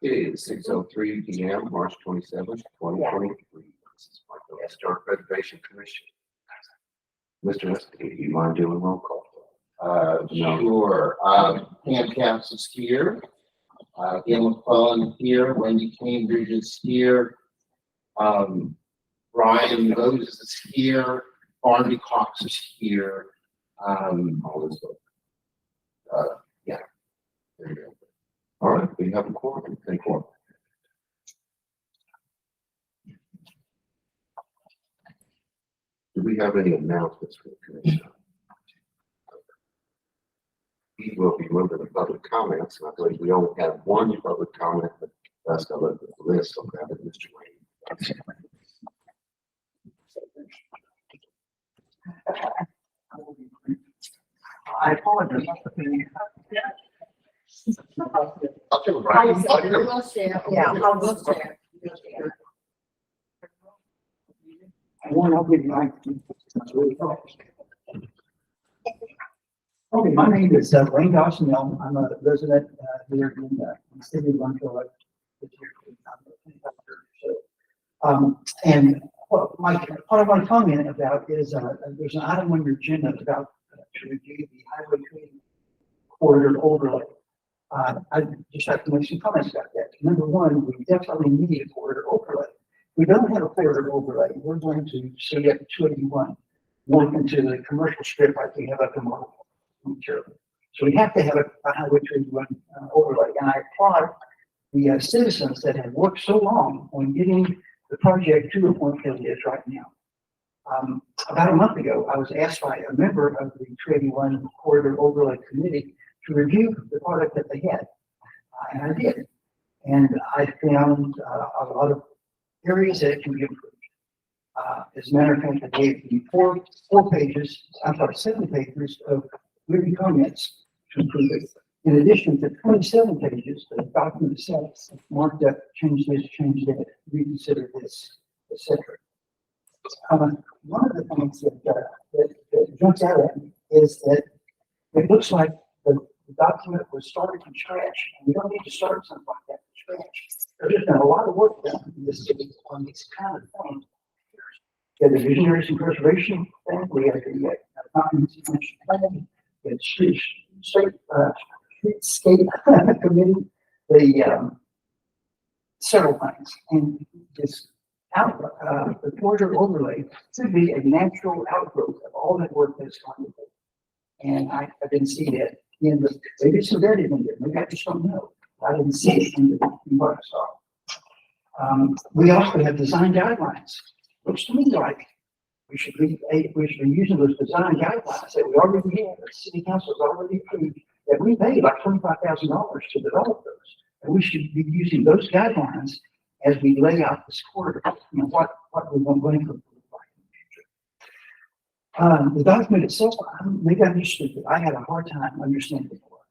It is 6:03 p.m., March 27th, 2023. This is Michael Historic Preservation Commission. Mr. Esty, do you mind doing roll call? No. Sure. Pam Capps is here. Gail McClellan here. Wendy Cambridge is here. Brian Moses is here. Barney Cox is here. Yeah. There you go. All right, we have a quorum. Thank you. Do we have any announcements for the commission? We will be moving to public comments, and I believe we only have one public comment, but that's the list. I'll grab it, Mr. Wayne. I apologize. We'll share. Yeah, we'll share. I'll give you my. Okay, my name is Wayne Dawson. I'm a resident here in the city of Rancho. And what I want to comment about is there's an item on your agenda about to review the highway trading corridor overlay. I just have to make some comments about that. Number one, we definitely need a corridor overlay. We don't have a corridor overlay. We're going to see at 281 work into the commercial strip like we have up in Marble. So we have to have a highway 281 overlay. And I applaud the citizens that have worked so long on getting the project to the point that it is right now. About a month ago, I was asked by a member of the 281 Corridor Overlay Committee to review the product that they had, and I did. And I found a lot of areas that it can be improved. As a matter of fact, I gave you seven pages of written comments to improve it. In addition to 27 pages, the document itself marked up, change this, change that, reconsider this, etc. One of the things that jumps out at me is that it looks like the document was started from scratch, and we don't need to start something like that from scratch. There's been a lot of work done in this city on these kind of things. We have the visionaries and preservation thing, we have the comprehensive plan, we have streetscape committee, the several things, and this the corridor overlay should be a natural outgrowth of all that work that's going to be. And I didn't see that in the, maybe it's embedded in there, maybe I just don't know. I didn't see it in what I saw. We also have design guidelines. Looks to me like we should be using those design guidelines that we already have, the city council has already approved, that we paid like $25,000 to develop those. And we should be using those guidelines as we lay out this corridor, you know, what we want to look like in the future. The document itself, maybe I'm just stupid. I had a hard time understanding the work.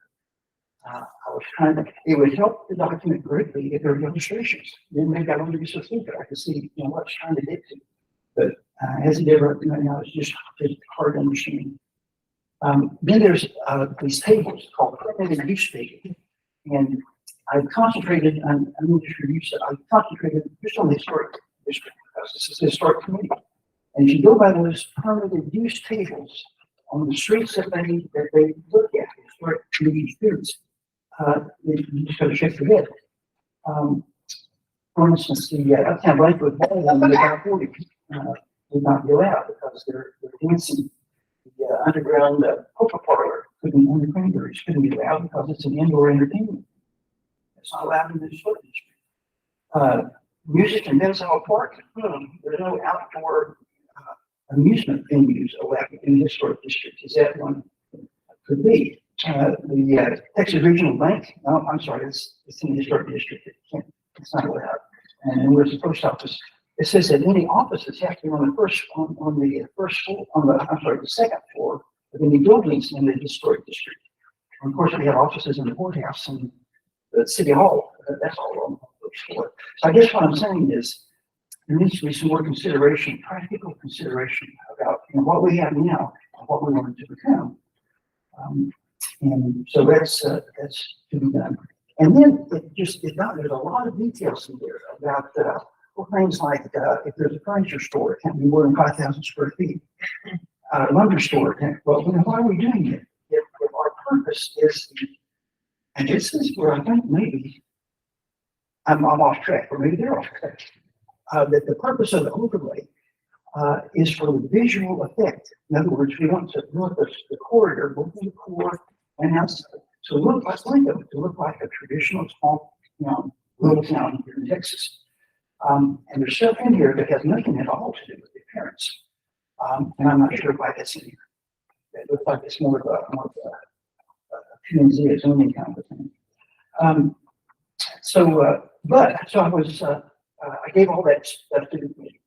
I was trying to, it would help the document greatly if there were illustrations. Then maybe I wouldn't be so stupid. I could see, you know, what it's trying to get to. But as it ever, you know, it's just hard to understand. Then there's these tables called permitted use tables. And I've concentrated on, I'm going to just review that. I've concentrated just on the historic district because this is the historic committee. And if you go by those permitted use tables on the streets that they look at, historic community streets, you just got to shake your head. For instance, the Uptown Blackwood Hall and the About 40 did not go out because they're dancing. The underground poker parlor couldn't, on the cranberries couldn't be allowed because it's an indoor entertainment. It's not allowed in the historic district. Music in Denzel Park, there's no outdoor amusement venues allowed in the historic district. Is that one could be? The Texas Regional Bank, no, I'm sorry, it's in the historic district. It's not allowed. And then where's the post office? It says that any offices have to be on the first floor, the second floor of any buildings in the historic district. And of course, we have offices in the courthouse and the city hall. That's all on the first floor. So I guess what I'm saying is there needs to be some more consideration, practical consideration about, you know, what we have now and what we want it to become. And so that's to be done. And then there's a lot of details in there about, well, things like, if there's a furniture store, it can't be more than 5,000 square feet. Lumber store, well, why are we doing it? If our purpose is, and this is where I think maybe I'm off track, or maybe they're off track, that the purpose of the overlay is for the visual effect. In other words, we want to look at the corridor, both in the core and outside, to look like Lincoln, to look like a traditional small, little town here in Texas. And there's stuff in here that has nothing at all to do with the appearance. And I'm not sure why that's in here. It looks like it's more of a P&Z, its own kind of thing. So I gave all that stuff to the committee,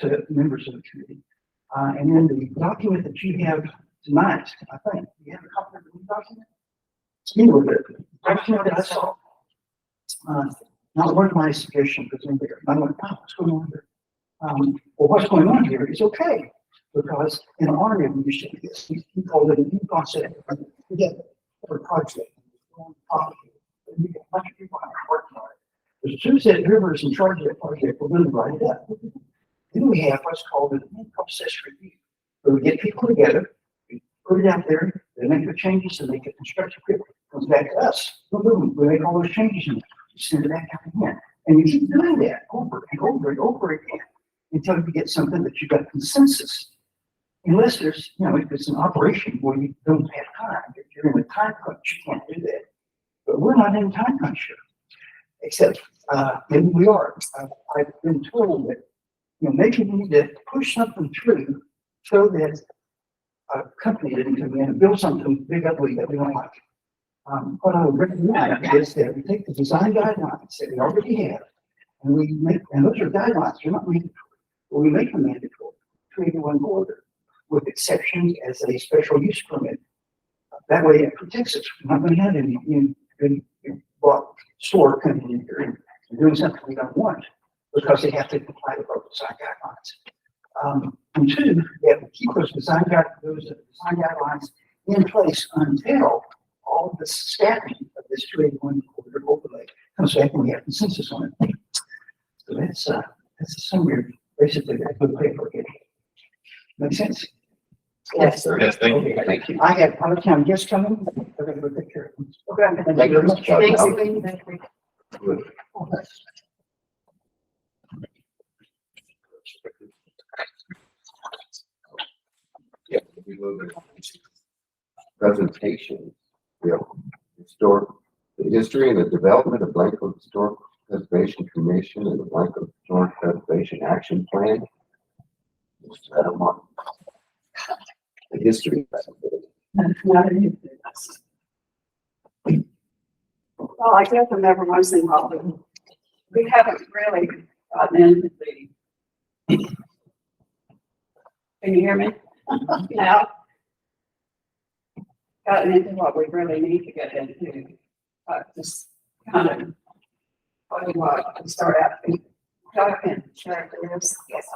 to the members of the committee. And then the document that you have tonight, I think, you have a copy of the new document? Anyway, the document that I saw, not one of my suggestions was in there. I went, oh, what's going on here? Well, what's going on here is okay, because in the Army, we used to do this. We called it a new concept for a project. We got a bunch of people working on it. There's two set whoever's in charge of that project, we're going to write it up. Then we have what's called a process review, where we get people together, we put it out there, they make the changes, and they get constructive criticism. It comes back to us. Boom, we make all those changes and we send it back out again. And you keep doing that over and over and over again until you get something that you've got consensus. Unless there's, if it's an operation where you don't have time, if you're in a time crunch, you can't do that. But we're not in a time crunch here, except maybe we are. I've been told that maybe we need to push something through so that a company didn't come in and build something big ugly that we don't like. What I would recommend is that we take the design guidelines that we already have, and those are guidelines, they're not mandatory, but we make them mandatory, create one border with exceptions as a special use permit. That way it protects us. We're not going to have any store coming in here and doing something we don't want because they have to comply with our design guidelines. And two, that we keep those design guidelines in place until all of the staffing of this 281 corridor overlay comes back and we have consensus on it. So that's a summary, basically, that good paper. Make sense? Yes, sir. Yes, thank you. Okay. Thank you. I have out of town guests coming. They're going to go take care of them. Okay. Thank you, Mr. Thanks, Chuck. Elaine. Good. Yeah, we move it. Presentation. We have the history and the development of Blanco Historic Preservation Commission and the Blanco Historic Preservation Action Plan. I don't want the history. Well, I guess I'm never once in a while. We haven't really gotten into the. Can you hear me? Now? Gotten into what we really need to get into. Just kind of, what, start asking. Talking, share this. Yes.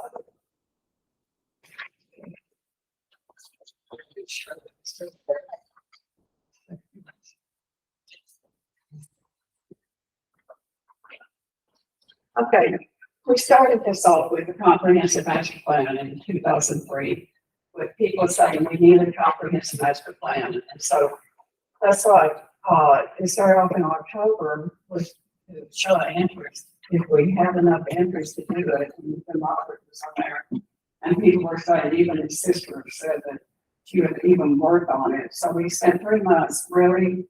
Okay, we started this off with a comprehensive master plan in 2003, with people saying we need a comprehensive master plan, and so that's why it started off in October with to show an interest. If we have enough interest to do it, and the Margaret was on there, and people were saying, even his sister said that she would even work on it. So we spent 3 months really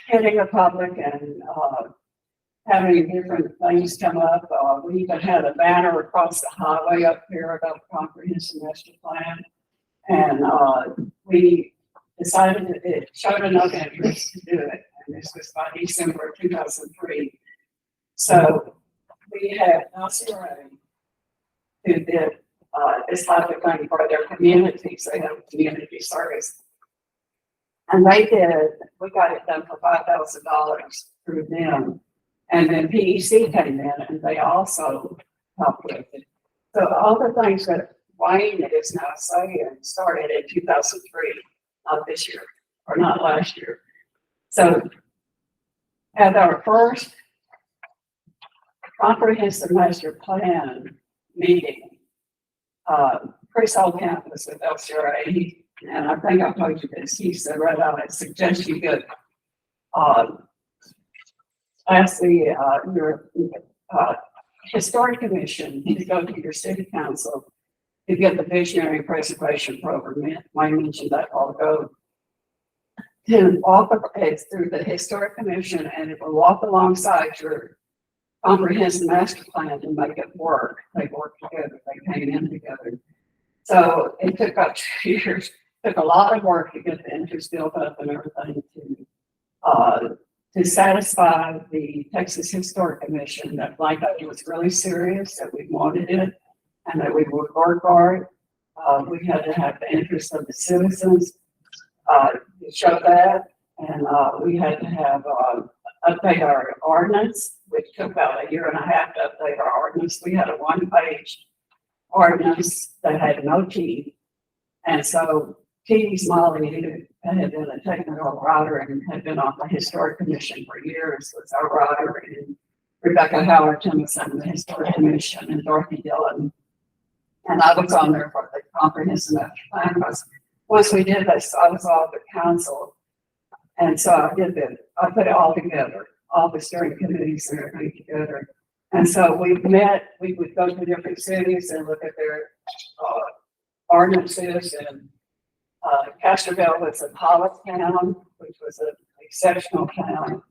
hitting the public and having different things come up. We even had a banner across the highway up here about the comprehensive master plan. And we decided that it showed enough interest to do it. And this was by December of 2003. So we had LCRA who did this type of thing for their communities. They have community service. And we got it done for $5,000 through them. And then PEC came in and they also helped with it. So all the things that Wayne is now saying started in 2003, not this year, or not last year. So At our first comprehensive master plan meeting, Chris campus with LCRA, and I think I told you this, he said, right out, I suggest you get, ask the, your, historic commission to go to your city council to get the visionary preservation program. I mentioned that all ago. To walk, it's through the historic commission, and it will walk alongside your comprehensive master plan to make it work. They work together, they came in together. So it took about 2 years, took a lot of work to get the interest built up and everything to satisfy the Texas Historic Commission that Blanco was really serious, that we wanted it, and that we would work hard. We had to have the interest of the citizens to show that, and we had to have update our ordinance, which took about 1.5 years to update our ordinance. We had a 1-page ordinance that had no T, and so T.'s Molly, who had been a technical writer and had been on the Historic Commission for years, was our writer, and Rebecca Howard Timothy, the Historic Commission, and Dorothy Dillon. And I was on there for the comprehensive master plan, because once we did this, I was off the council. And so I put it all together, all the steering committees and everything together. And so we met, we would go to different cities and look at their ordinances, and Castroville was a pilot town, which was an exceptional town.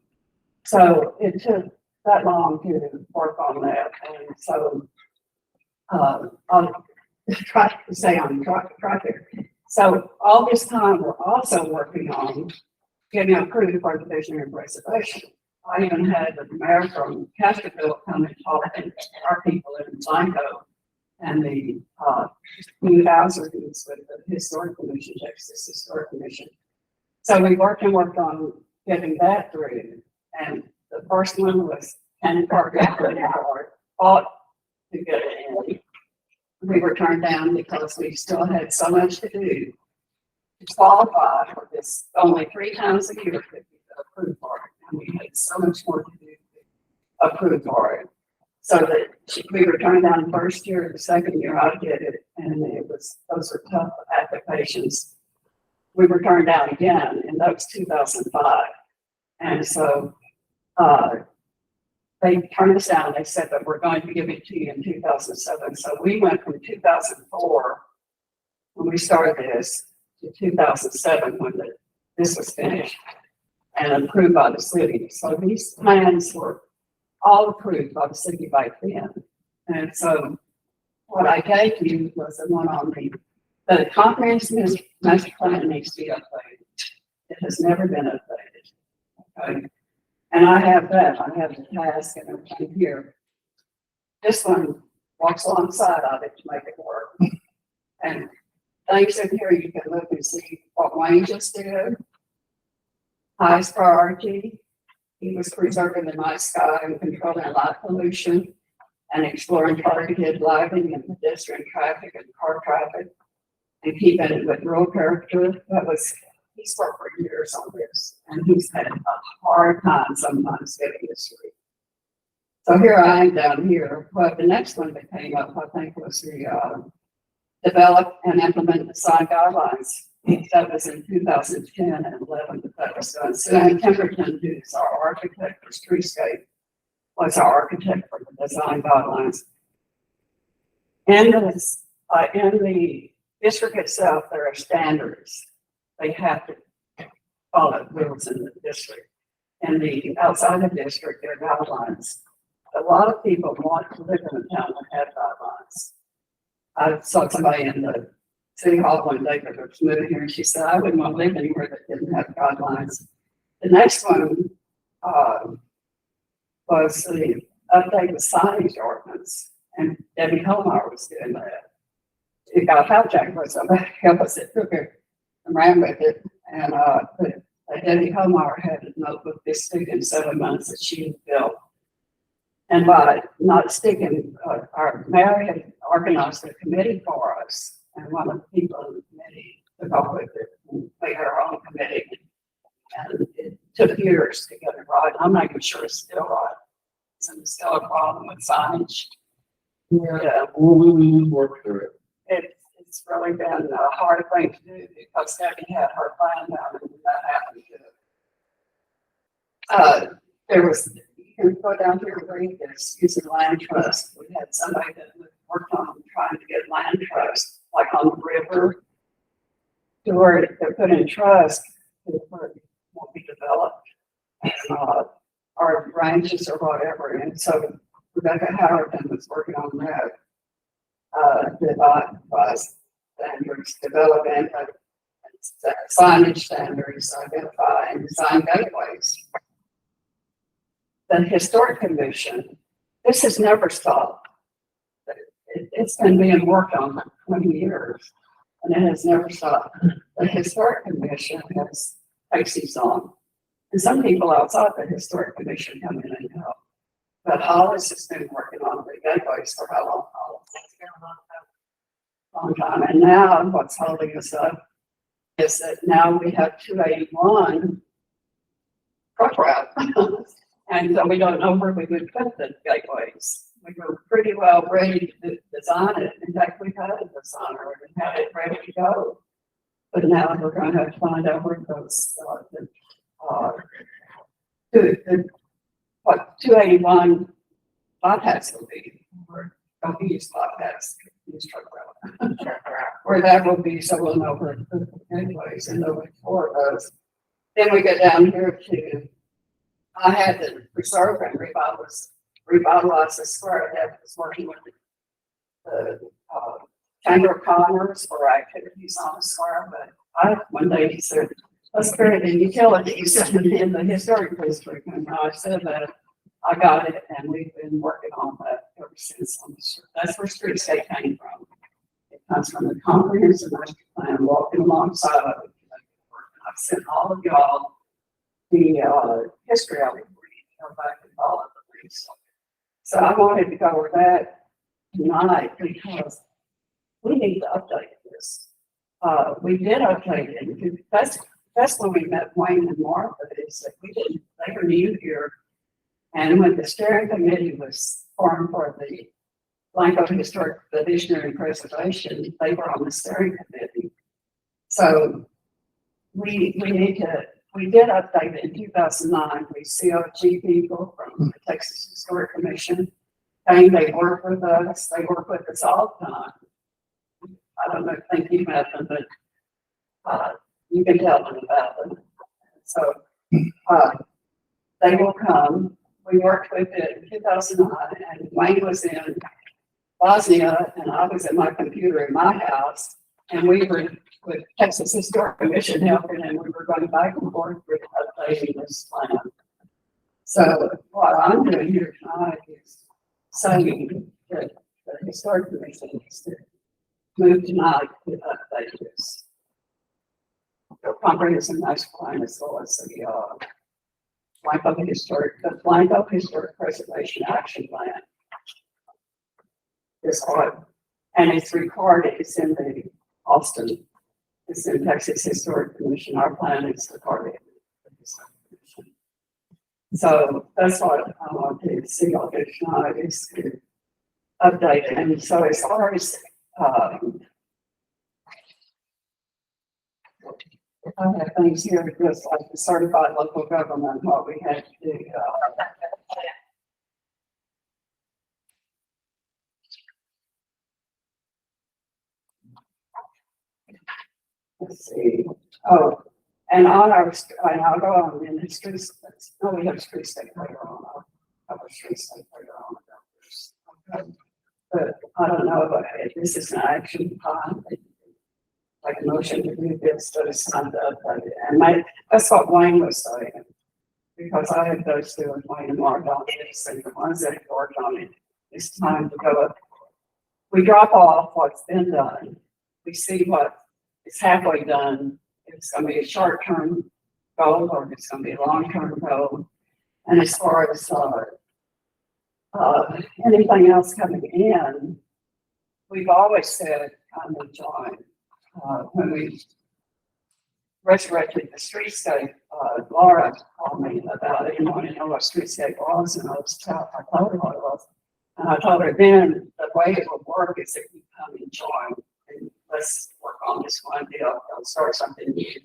So it took that long to work on that. And so I'll try to stay on track here. So all this time, we're also working on getting approved for the visionary preservation. I even had the mayor from Castroville come and talk to our people in Blanco and the new houses with the Historic Commission, Texas Historic Commission. So we worked on getting that through. And the first one was Cannon Park, fought to get it in. We were turned down because we still had so much to do to qualify for this. Only 3 times a year could be approved for it, and we had so much more to do to approve for it. So that we were turned down the first year, the second year I did it, and those were tough applications. We were turned down again, and that was 2005. And so they turned us down. They said that we're going to give it to you in 2007. So we went from 2004, when we started this, to 2007 when this was finished and approved by the city. So these plans were all approved by the city back then. And so what I gave you was the one on the comprehensive master plan needs to be updated. It has never been updated. Okay. And I have that. I have the task and everything here. This one walks alongside of it to make it work. And things in here you can look and see what Wayne just did. Highest priority. He was preserving the night sky and controlling light pollution and exploring targeted lighting and pedestrian traffic and car traffic and keeping it with rural character. He's worked for years on this, and he's had a hard time sometimes getting this through. So here I am down here. But the next one that came up, I think, was the develop and implement the design guidelines. That was in 2010 and 11 that was done. Suzanne Temperton, who's our architect for streetscape, was our architect for the design guidelines. And in the district itself, there are standards. They have to follow rules in the district. And the outside of the district, there are guidelines. A lot of people want to live in a town that has guidelines. I saw somebody in the city hall one day that was moving here, and she said, I wouldn't want to live anywhere that didn't have guidelines. The next one was the update the signage ordinance, and Debbie Holmeyer was doing that. It got hijacked by somebody else that took it and ran with it, and Debbie Holmeyer had a notebook this big in 7 months that she had built. And by not sticking, our mayor had organized a committee for us, and one of the people in the committee took off with it and made her own committee. And it took years to get it right. I'm making sure it's still right. So there's still a problem with signage. Yeah, We work through it. it's really been a hard thing to do because Debbie had her plan down and that happened to there was, you can go down here and read this, using land trust. We had somebody that worked on trying to get land trust, like on the river, to where they're put in trust, to where it won't be developed, or ranches or whatever. And so Rebecca Howard was working on that, devise standards, develop and signage standards, identify and design gateways. The Historic Commission, this has never stopped. It's been being worked on for 20 years, and it has never stopped. The Historic Commission takes these on, and some people outside the Historic Commission come in and help. But Hollis has been working on the gateways for how long? It's been a long time. And now what's holding us up is that now we have 281 truck route. And so we don't know where we would put the gateways. We were pretty well ready to design it. In fact, we had a designer and had it ready to go. But now we're going to have to find out where those, what 281 bypass will be. Don't use bypass, use truck route. Where that will be, so we'll know where to put the gateways and know before those. Then we get down here to, I had to preserve and revitalize the square. That was working with the Chamber of Commerce for activities on the square. But one day he said, let's create the utilities in the historic district. And I said that I got it, and we've been working on that ever since. That's where streetscape came from. It comes from the comprehensive master plan, walking alongside of it. I've sent all of y'all the history of it, go back and follow the links. So I wanted to go over that tonight because we need to update this. We did update it. That's when we met Wayne and Martha. Is that they were new here, and when the steering committee was formed for the Blanco Historic Visionary Preservation, they were on the steering committee. So we did update it in 2009. We COG people from the Texas Historic Commission came, they work with us, they work with us all the time. I don't know, think you met them, but you can tell them about them. So they will come. We worked with it in 2009, and Wayne was in Bosnia, and I was at my computer in my house, and we were with Texas Historic Commission helping, and we were going back and forth with updating this plan. So what I'm doing here tonight is saying that the Historic Commission needs to move tonight to update this. The comprehensive master plan as well as the Blanco Historic Preservation Action Plan. This one, and it's recorded. It's in the Austin. It's in Texas Historic Commission. Our plan is recorded. So that's what I want to see all this tonight is to update it. And so as far as I have things here just like the certified local government, what we had to do. Let's see. Oh, and on our, and I'll go on in the streets. No, we have street state later on. I'll have a street state later on. But I don't know about it. This is an action plan. Like a motion to do this, so it's not updated. And that's what Wayne was saying. Because I had those two and Wayne and Mark on this, and the ones that have worked on it, it's time to go up. We drop off what's been done. We see what is halfway done. It's going to be a short-term goal, or it's going to be a long-term goal. And as far as anything else coming in, we've always said, kind of join. When we resurrected the streetscape, Laura called me about it, and wanted to know what streetscape was, and I told her what it was. And I told her then the way it would work is that you come and join, and let's work on this one deal, don't start something new.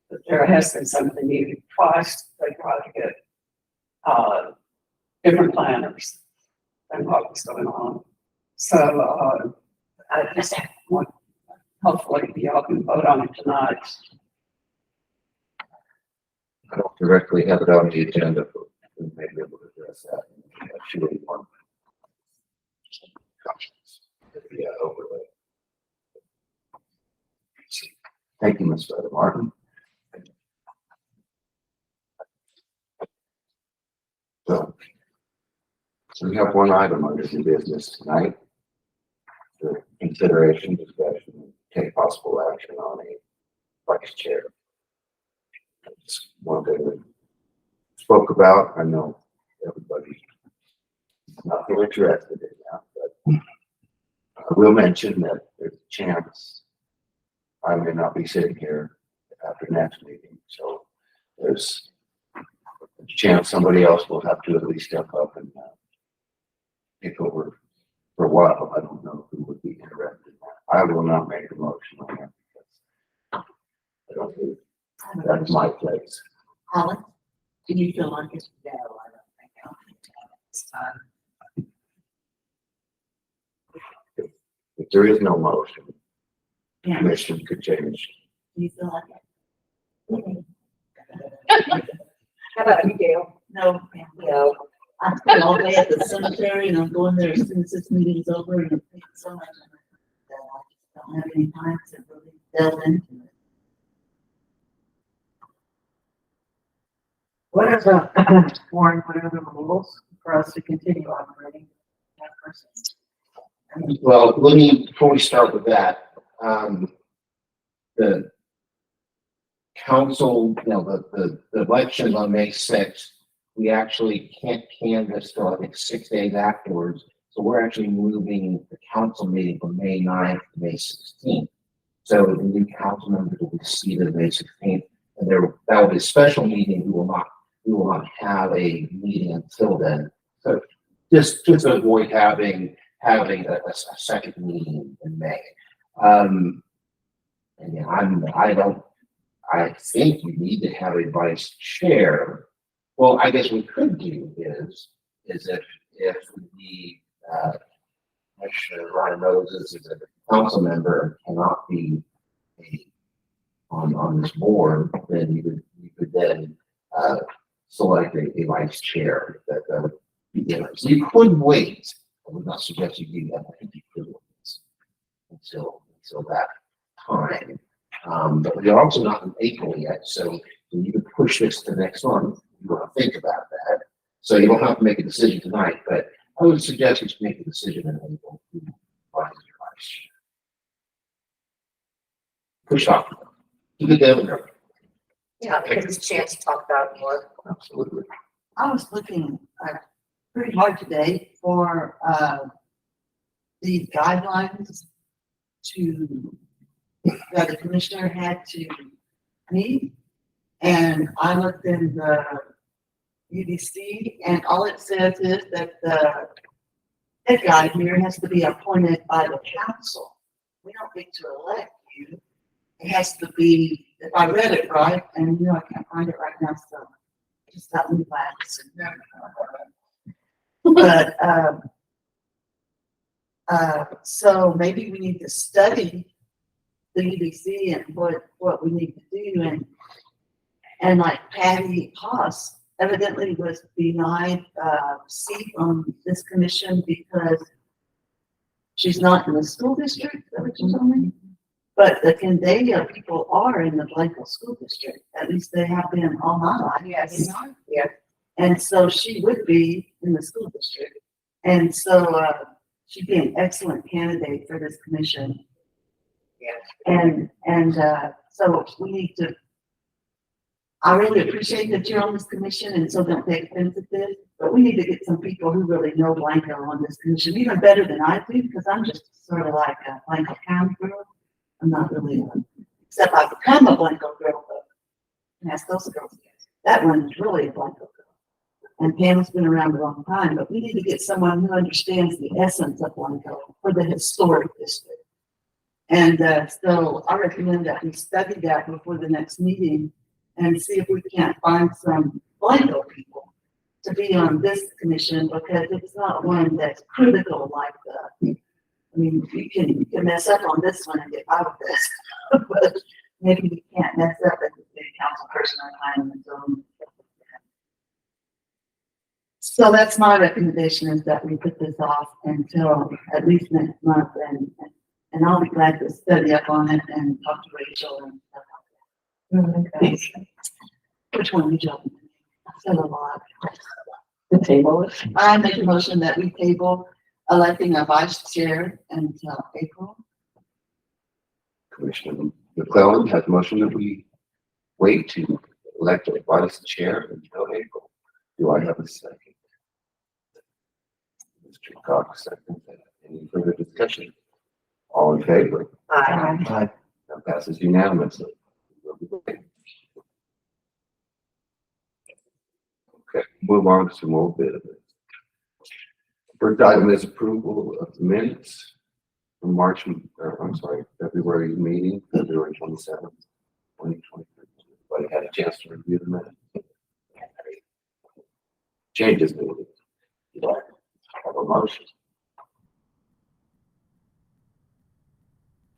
But there has been something new. Twice they tried to get different planners than what was going on. So I just want, hopefully y'all can vote on it tonight. I don't directly have it on the agenda, but we may be able to address that. Should we want the overlay? Thank you, Mr. Martin. So we have one item under the business tonight. The consideration, discussion, and take possible action on a vice chair. Just one thing we spoke about. I know everybody is not really interested in that, but I will mention that there's a chance I may not be sitting here after next meeting, so there's a chance somebody else will have to at least step up and take over for a while. I don't know who would be interested in that. I will not make a motion on that because I don't think that's my place. Alan, do you feel like it's no? I don't think I'll take this time. If there is no motion, the Yeah. commission could change. Do you feel like it? How about you, Gail? No, No. I spent all day at the cemetery and I'm going there as soon as this meeting's over and I'm thinking so much of it that I just don't have any time to really delve into it. What are Warren, what are the rules for us to continue operating that person? Well, let me, before we start with that, the council, the elections on May 6th, we actually can't canvass till I think 6 days afterwards. So we're actually moving the council meeting from May 9th to May 16th. So the new council members will be seated May 16th, and that will be a special meeting. We will not have a meeting until then. So just to avoid having a second meeting in May. And yeah, I think we need to have a vice chair. Well, I guess we could do is if the Commissioner Ryan Moses is a council member and cannot be on this board, then you could then select a vice chair that so you could wait. I would not suggest you do that. I think you could wait until that time. But we're also not in April yet, so you could push this to next month. You want to think about that. So you don't have to make a decision tonight, but I would suggest you make a decision in April. Push off. You could go. Yeah, because it's a chance to talk about it more. Absolutely. I was looking pretty hard today for the guidelines that the commissioner had to meet. And I looked in the UDC and all it says is that the head guy here has to be appointed by the council. We don't get to elect you. It has to be, if I read it right, and I can't find it right now, so I just got me last. But so maybe we need to study the UDC and what we need to do, and like Patty Haas evidently was denied a seat on this commission because she's not in the school district. Is that what you told me? But the Candia people are in the Blanco School District. At least they have been all my life. Yes. Yeah. And so she would be in the school district. And so she'd be an excellent candidate for this commission. Yeah. And so we need to, I really appreciate that you're on this commission, and so don't take offense at this, but we need to get some people who really know Blanco on this commission, even better than I do, because I'm just sort of like a Blanco County girl. I'm not really, except I've become a Blanco girl, but past those girls. That one is really a Blanco girl. And Pam's been around a long time, but we need to get someone who understands the essence of Blanco for the historic district. And so I recommend that we study that before the next meeting and see if we can't find some Blanco people to be on this commission, because it's not one that's critical like the, I mean, you can mess up on this one and get out of this, but maybe you can't mess up as a city council person or time and zone. So that's my recommendation, is that we put this off until at least next month, and I'll be glad to study up on it and talk to Rachel and stuff like that. Which one would you like? I said a lot. The table. I make a motion that we table electing a vice chair until April. Commissioner McClellan has motion that we wait to elect a vice chair until April. Do I have a second? Mr. Cox, second. Any further discussion? All in favor? Aye. That passes unanimously. Okay, move on to some more business. First item is approval of the minutes from February meeting, February 27th, 2023. Everybody had a chance to review the minutes. Changes needed. Do I have a motion?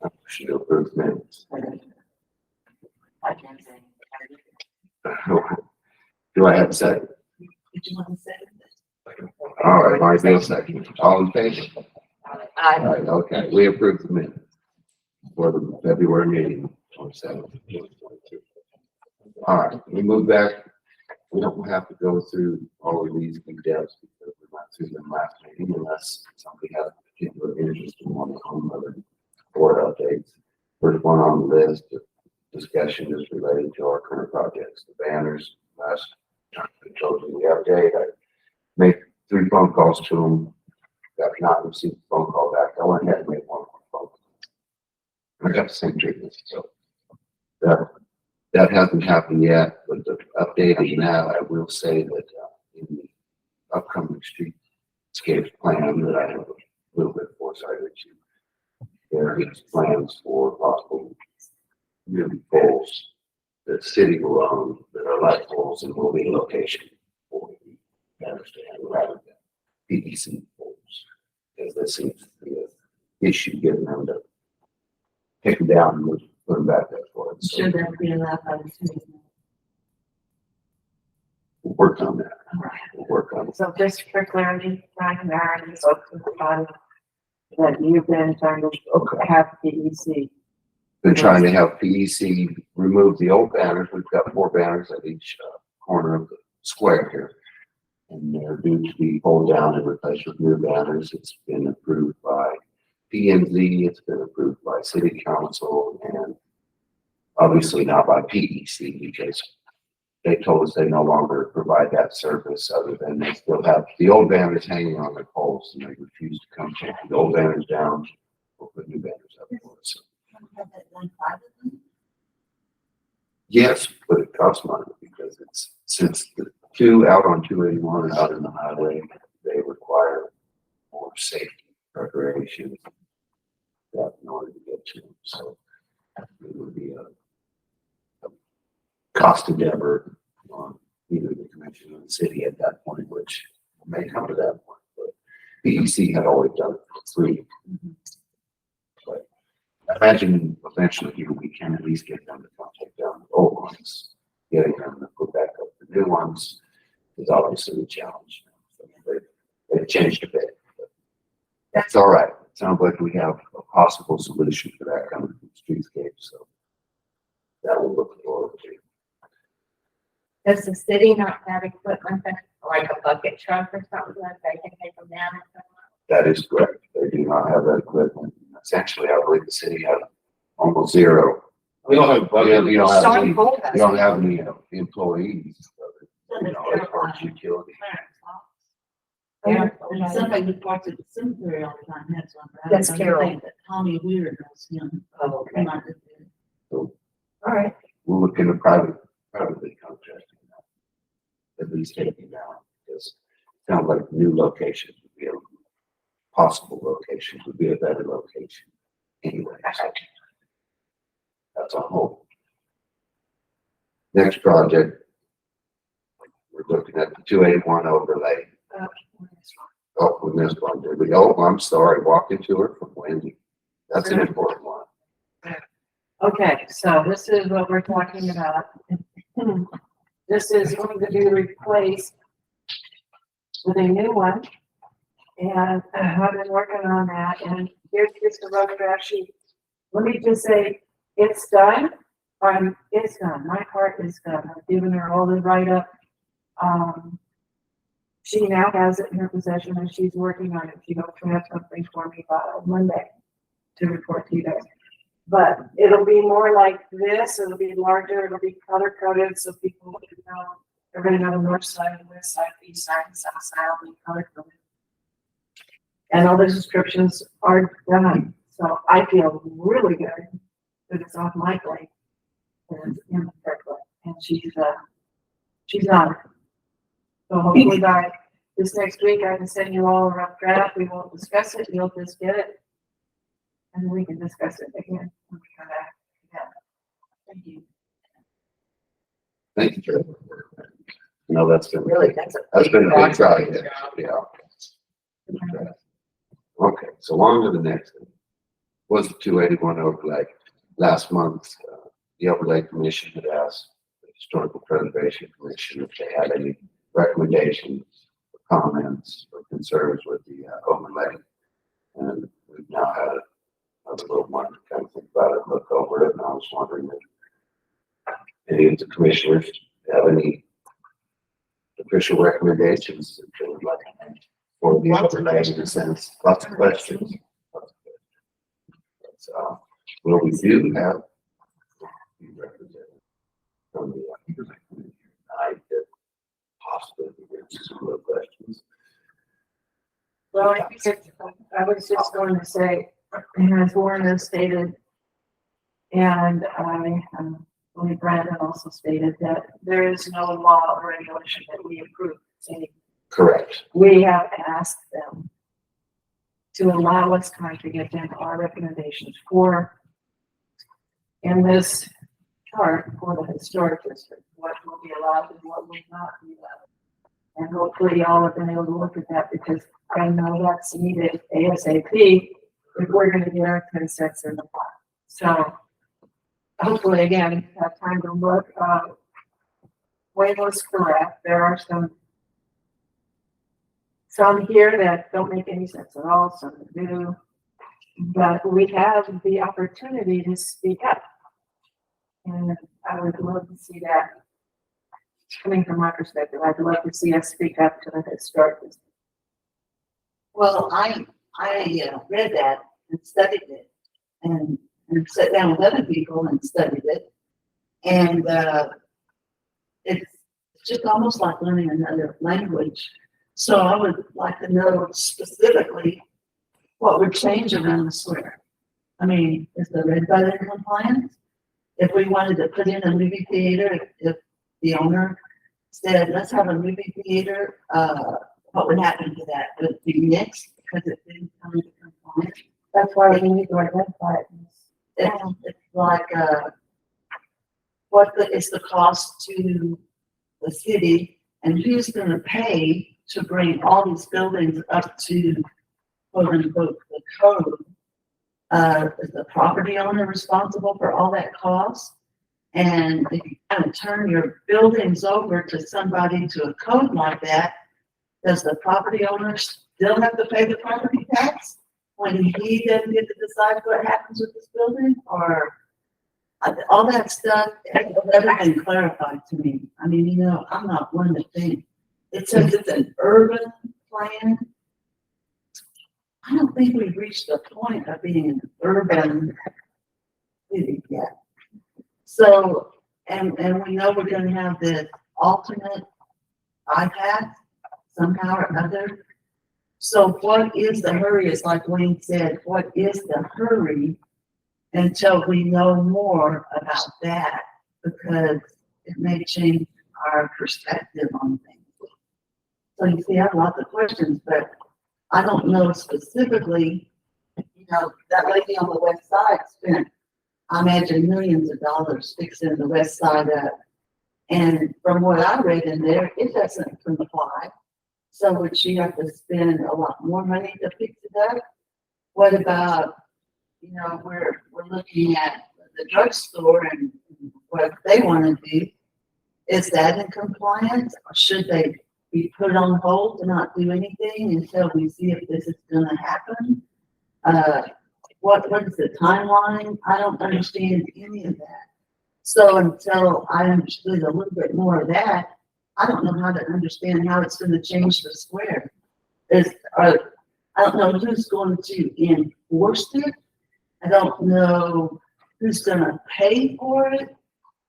Motion to approve minutes. I can say. Do I have a second? Did you want to say this? All right, Mark, Bill, second. All in favor? Aye. All right, okay, we approve the minutes for the February meeting, 27th. All right, we move back. We don't have to go through all of these in depth because we went through them last meeting, unless somebody has a particular interest in one of other board updates. First one on the list of discussion is related to our current projects, the banners. Last time I told you the update, I made 3 phone calls to them. Got not received a phone call back. I went ahead and made 1 more phone call. I got the same treatment, so that hasn't happened yet. But the update on that, I will say that in the upcoming streetscapes plan that I have a little bit foresight to, there is plans for possible new poles that city will own that are light poles and will be location for the banners to hang rather than PVC poles. Because that seems to be an issue getting them to take them down and put them back there for it. So Should that be allowed by the city? we'll work on that. All right. We'll work on it. So just for clarity, Ryan, Aaron, so that you've been trying to Okay. have PEC. Been trying to have PEC remove the old banners. We've got 4 banners at each corner of the square here. And they're due to be pulled down and replaced with new banners. It's been approved by PNZ, it's been approved by City Council, and obviously not by PEC because they told us they no longer provide that service other than they still have the old banners hanging on their poles and they refuse to come take the old banners down or put new banners up for us. Have that done privately? Yes, but it costs money because it's, since the 2 out on 281 and out in the highway, they require more safety preparation that in order to get to them. So it would be a cost endeavor on either the commission or the city at that point, which may come to that point. But PEC had always done it for free. But I imagine eventually we can at least get them to come take down the old ones. Getting them to put back up the new ones is obviously a challenge. So they've changed a bit. But that's all right. It sounds like we have a possible solution for that coming from Streetscape. So that we'll look forward to. Does the city not have equipment that, like a bucket truck or something that they can take them down and stuff? That is correct. They do not have that equipment. Essentially, I believe the city has almost zero. We don't have budget. We don't have Sorry, any, hold that. we don't have any employees. As far as utility. Yeah. And somebody who parks at the cemetery all the time has one. but I That's don't Carol. think that Tommy Weir knows him. Oh, He okay. might just do. So All right. we'll look into private probably contracting that. At least taking down, because it sounds like new locations would be a possible location, would be a better location anyway. That's our hope. Next project, we're looking at the 281 overlay. Oh, we missed one, did we? Oh, I'm sorry, walking tour from Wendy. That's an important one. Okay, so this is what we're talking about. This is going to be replaced with a new one. And I've been working on that, and here's the rough draft sheet. Let me just say, it's done. It's done. My part is done. I've given her all the write-up. She now has it in her possession and she's working on it. She hopes to have something for me by Monday to report to you guys. But it'll be more like this. It'll be larger. It'll be color coded so people can know. They're going to know the north side, the west side, the east side, the south side will be color coded. And all the descriptions are done. So I feel really good that it's off my plate. And it's in her plate. And she's on it. So hopefully by this next week, I can send you all a rough draft. We won't discuss it. You'll just get it. And then we can discuss it again when we come back. Yeah. Thank you. Thank you, Trevor. No, that's been Really, that's been a big project. Yeah. Okay, so on to the next one. Was the 281 overlay. Last month, the overlay commission had asked the Historical Preservation Commission if they had any recommendations, or comments, or concerns with the overlay. And we've now had a little month to kind of think about it, look over it, and I was wondering if any of the commissioners have any official recommendations that they would like for the overlay in a sense. Lots of questions. So, well, we do have representatives from the I could possibly answer some of the questions. Well, I was just going to say, as Warren has stated, and I believe Brandon also stated that there is no law or regulation that we approve. Correct. We have asked them to allow us time to get them our recommendations for, in this chart for the historic district, what will be allowed and what will not be allowed. And hopefully y'all have been able to look at that because I know that's needed ASAP if we're going to get our consents in the pot. So hopefully, again, have time to look. Wayne was correct. There are some here that don't make any sense at all, some that do. But we have the opportunity to speak up. And I would love to see that. Coming from my perspective, I'd love to see us speak up to the historic district. Well, I read that and studied it and sat down with other people and studied it. And it's just almost like learning another language. So I would like to know specifically what would change around the square. I mean, is the red button compliant? If we wanted to put in a movie theater, if the owner said, let's have a movie theater, what would happen to that? Would it be mixed because it didn't come into compliance? That's why we need to identify it. It's like, what is the cost to the city and who's gonna pay to bring all these buildings up to quote unquote the code? Is the property owner responsible for all that cost? And if you kind of turn your buildings over to somebody to a code like that, does the property owner still have to pay the property tax when he doesn't get to decide what happens with this building? Or all that stuff has never been clarified to me. I mean, you know, I'm not one to think. It says it's an urban plan. I don't think we've reached the point of being an urban city yet. So, and we know we're gonna have this alternate iPad somehow or other. So what is the hurry? It's like Wayne said, what is the hurry until we know more about that? Because it may change our perspective on things. So you see, I have lots of questions, but I don't know specifically, you know, that lady on the west side spent, I imagine, millions of dollars fixing the west side up. And from what I read in there, it doesn't comply. So would she have to spend a lot more money to fix it up? What about, you know, we're looking at the drugstore and what they want to do. Is that in compliance, or should they be put on hold to not do anything until we see if this is gonna happen? What is the timeline? I don't understand any of that. So until I understood a little bit more of that, I don't know how to understand how it's gonna change the square. I don't know who's going to enforce it. I don't know who's gonna pay for it.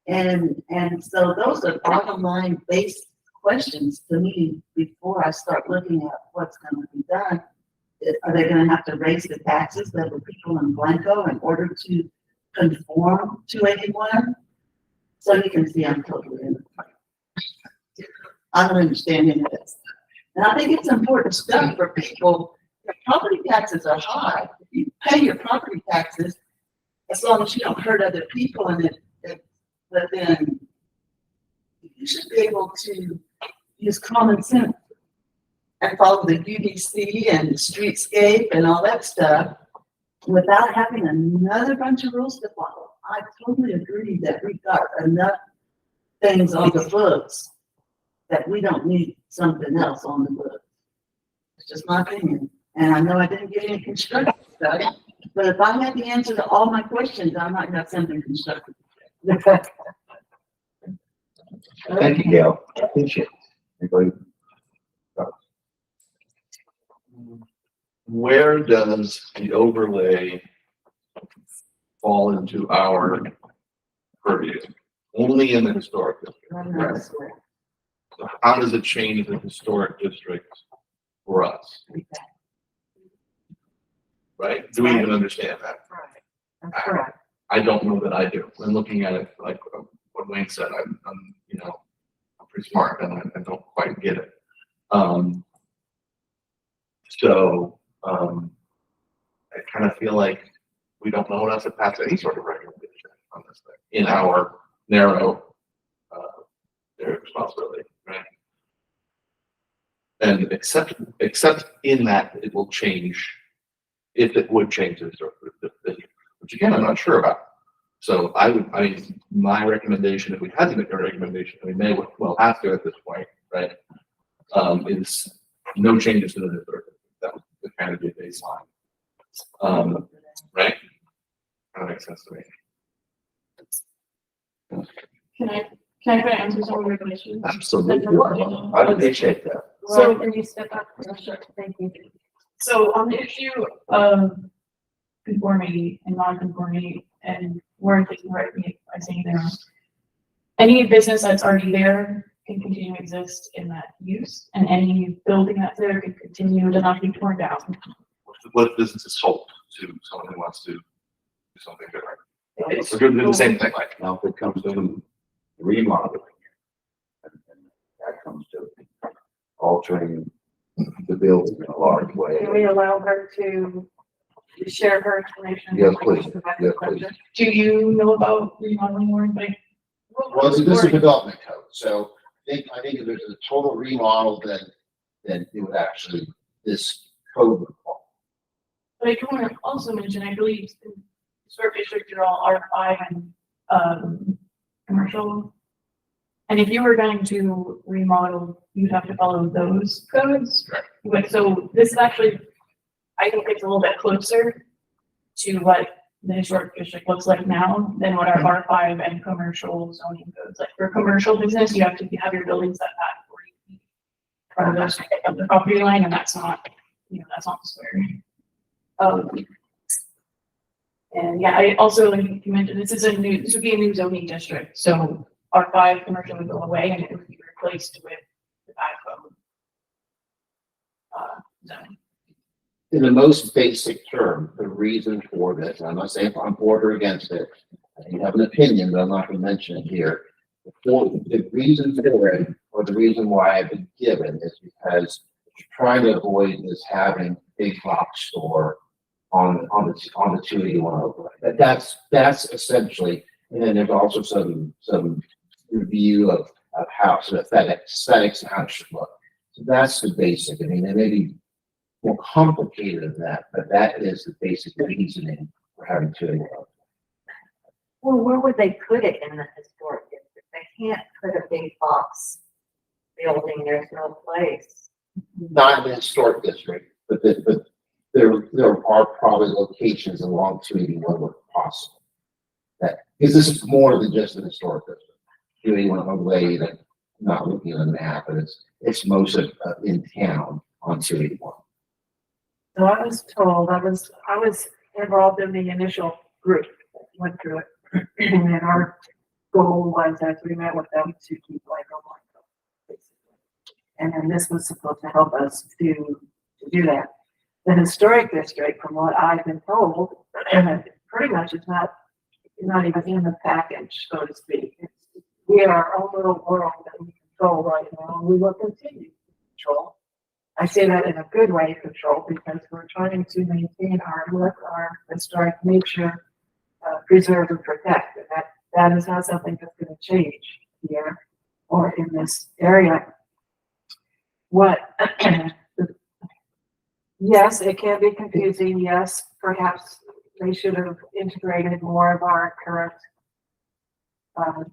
And so those are bottom line based questions to me before I start looking at what's gonna be done. Are they gonna have to raise the taxes that the people in Blanco in order to conform to 81? So you can see I'm totally in the fight. I don't understand any of this. And I think it's important stuff for people. If property taxes are high, you pay your property taxes as long as you don't hurt other people, and but then you should be able to use common sense and follow the UDC and streetscape and all that stuff without having another bunch of rules to follow. I totally agree that we've got enough things on the books that we don't need something else on the books. It's just my opinion. And I know I didn't get any constructive stuff, but if I had the answer to all my questions, I might have something constructive. Thank you, Gail. Appreciate it. Anybody? Where does the overlay fall into our purview? Only in the historic district. Right. So how does it change the historic district for us? Right? Do we even understand that? Right. That's correct. I don't know that I do. When looking at it, like what Wayne said, I'm you know, I'm pretty smart and I don't quite get it. I kind of feel like we don't know enough to pass any sort of recommendation on this thing in our narrow responsibility, right? And except in that it will change, if it would change the historic district, which again, I'm not sure about. So my recommendation, if we had to make a recommendation, and we may well have to at this point, right, is no changes to the historic district. That would kind of be a baseline. Right? That makes sense to me. Can I try to answer some of your questions? Absolutely. I appreciate that. So can you step up? Sure. Thank you. So on the issue of conformity and non-conformity, and word that you correct me if I say anything wrong, any business that's already there can continue to exist in that use, and any building that's there can continue to not be torn down. What if business is sold to someone who wants to do something different? We're going to do the same thing, like. Now, if it comes to remodeling, and that comes to altering the building in a large way. Can we allow her to share her information? Yes, please. Yes, please. Do you know about remodeling or anything? Well, this is a development code, so I think if there's a total remodel, then it would actually, this code would fall. But I do want to also mention, I believe in historic district, you're all R5 and commercial. And if you were going to remodel, you'd have to follow those codes. So this is actually, I think it's a little bit closer to what the historic district looks like now than what our R5 and commercial zoning codes. Like for commercial business, you have to have your building set back 40 feet from the property line, and that's not, that's not the square. And yeah, I also, like you mentioned, this would be a new zoning district. So R5 commercial would go away and it would be replaced with the backbone zoning. In the most basic term, the reason for this, and I'm not saying if I'm for or against it, I have an opinion, but I'm not going to mention it here. The for the reason for it, or the reason why I've been given is because you're trying to avoid this having big box store on the 281 overlay. That's essentially, and then there's also some review of how aesthetics and how it should look. So that's the basic. I mean, it may be more complicated than that, but that is the basic reasoning for having 281. Well, where would they put it in the historic district? They can't put a big box building, there's no place. Not in the historic district, but there are probably locations along 281 where possible. That, because this is more than just an historic district. 281 overlay, like, not looking at a map, but it's most of in town on 281. So I was told, I was involved in the initial group that went through it. And our goal was, as we met with them, to keep like a line, basically. And then this was supposed to help us to do that. The historic district, from what I've been told, pretty much is not even in the package, so to speak. We are our own little world that we control right now, and we will continue to control. I say that in a good way, control, because we're trying to maintain our historic nature, preserve and protect. And that is not something that's going to change here or in this area. Yes, it can be confusing. Yes, perhaps they should have integrated more of our current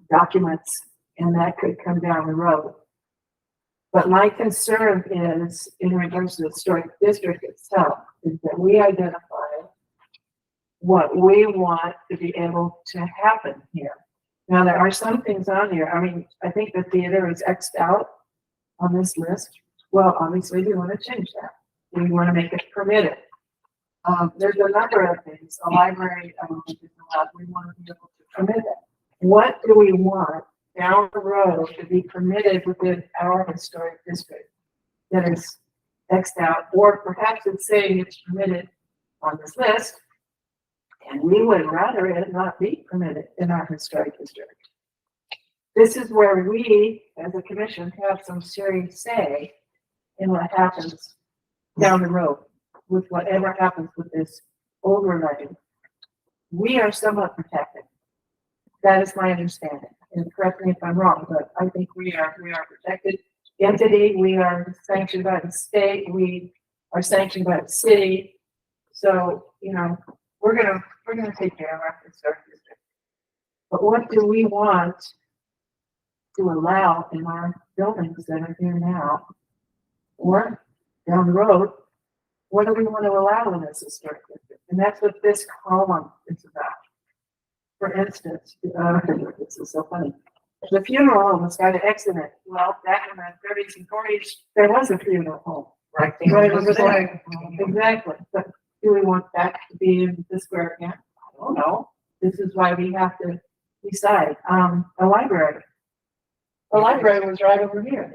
documents, and that could come down the road. But my concern is, in regards to the historic district itself, is that we identify what we want to be able to happen here. Now, there are some things on here. I mean, I think the theater is X'd out on this list. Well, obviously, we want to change that. We want to make it permitted. There's a number of things. A library, we want to be able to permit it. What do we want down the road to be permitted within our historic district that is X'd out, or perhaps it's saying it's permitted on this list, and we would rather it not be permitted in our historic district. This is where we, as a commission, have some serious say in what happens down the road with whatever happens with this overlay. We are somewhat protected. That is my understanding. And correct me if I'm wrong, but I think we are protected entity. We are sanctioned by the state. We are sanctioned by the city. So, you know, we're gonna take care of our historic district. But what do we want to allow in our buildings that are here now, or down the road? What do we want to allow in this historic district? And that's what this column is about. For instance, this is so funny. The funeral home has got an X in it. Well, back in the 30s and 40s, there was a funeral home. Right Right over there. Exactly. But do we want that to be in the square again? I don't know. This is why we have to decide. A library. The library was right over here.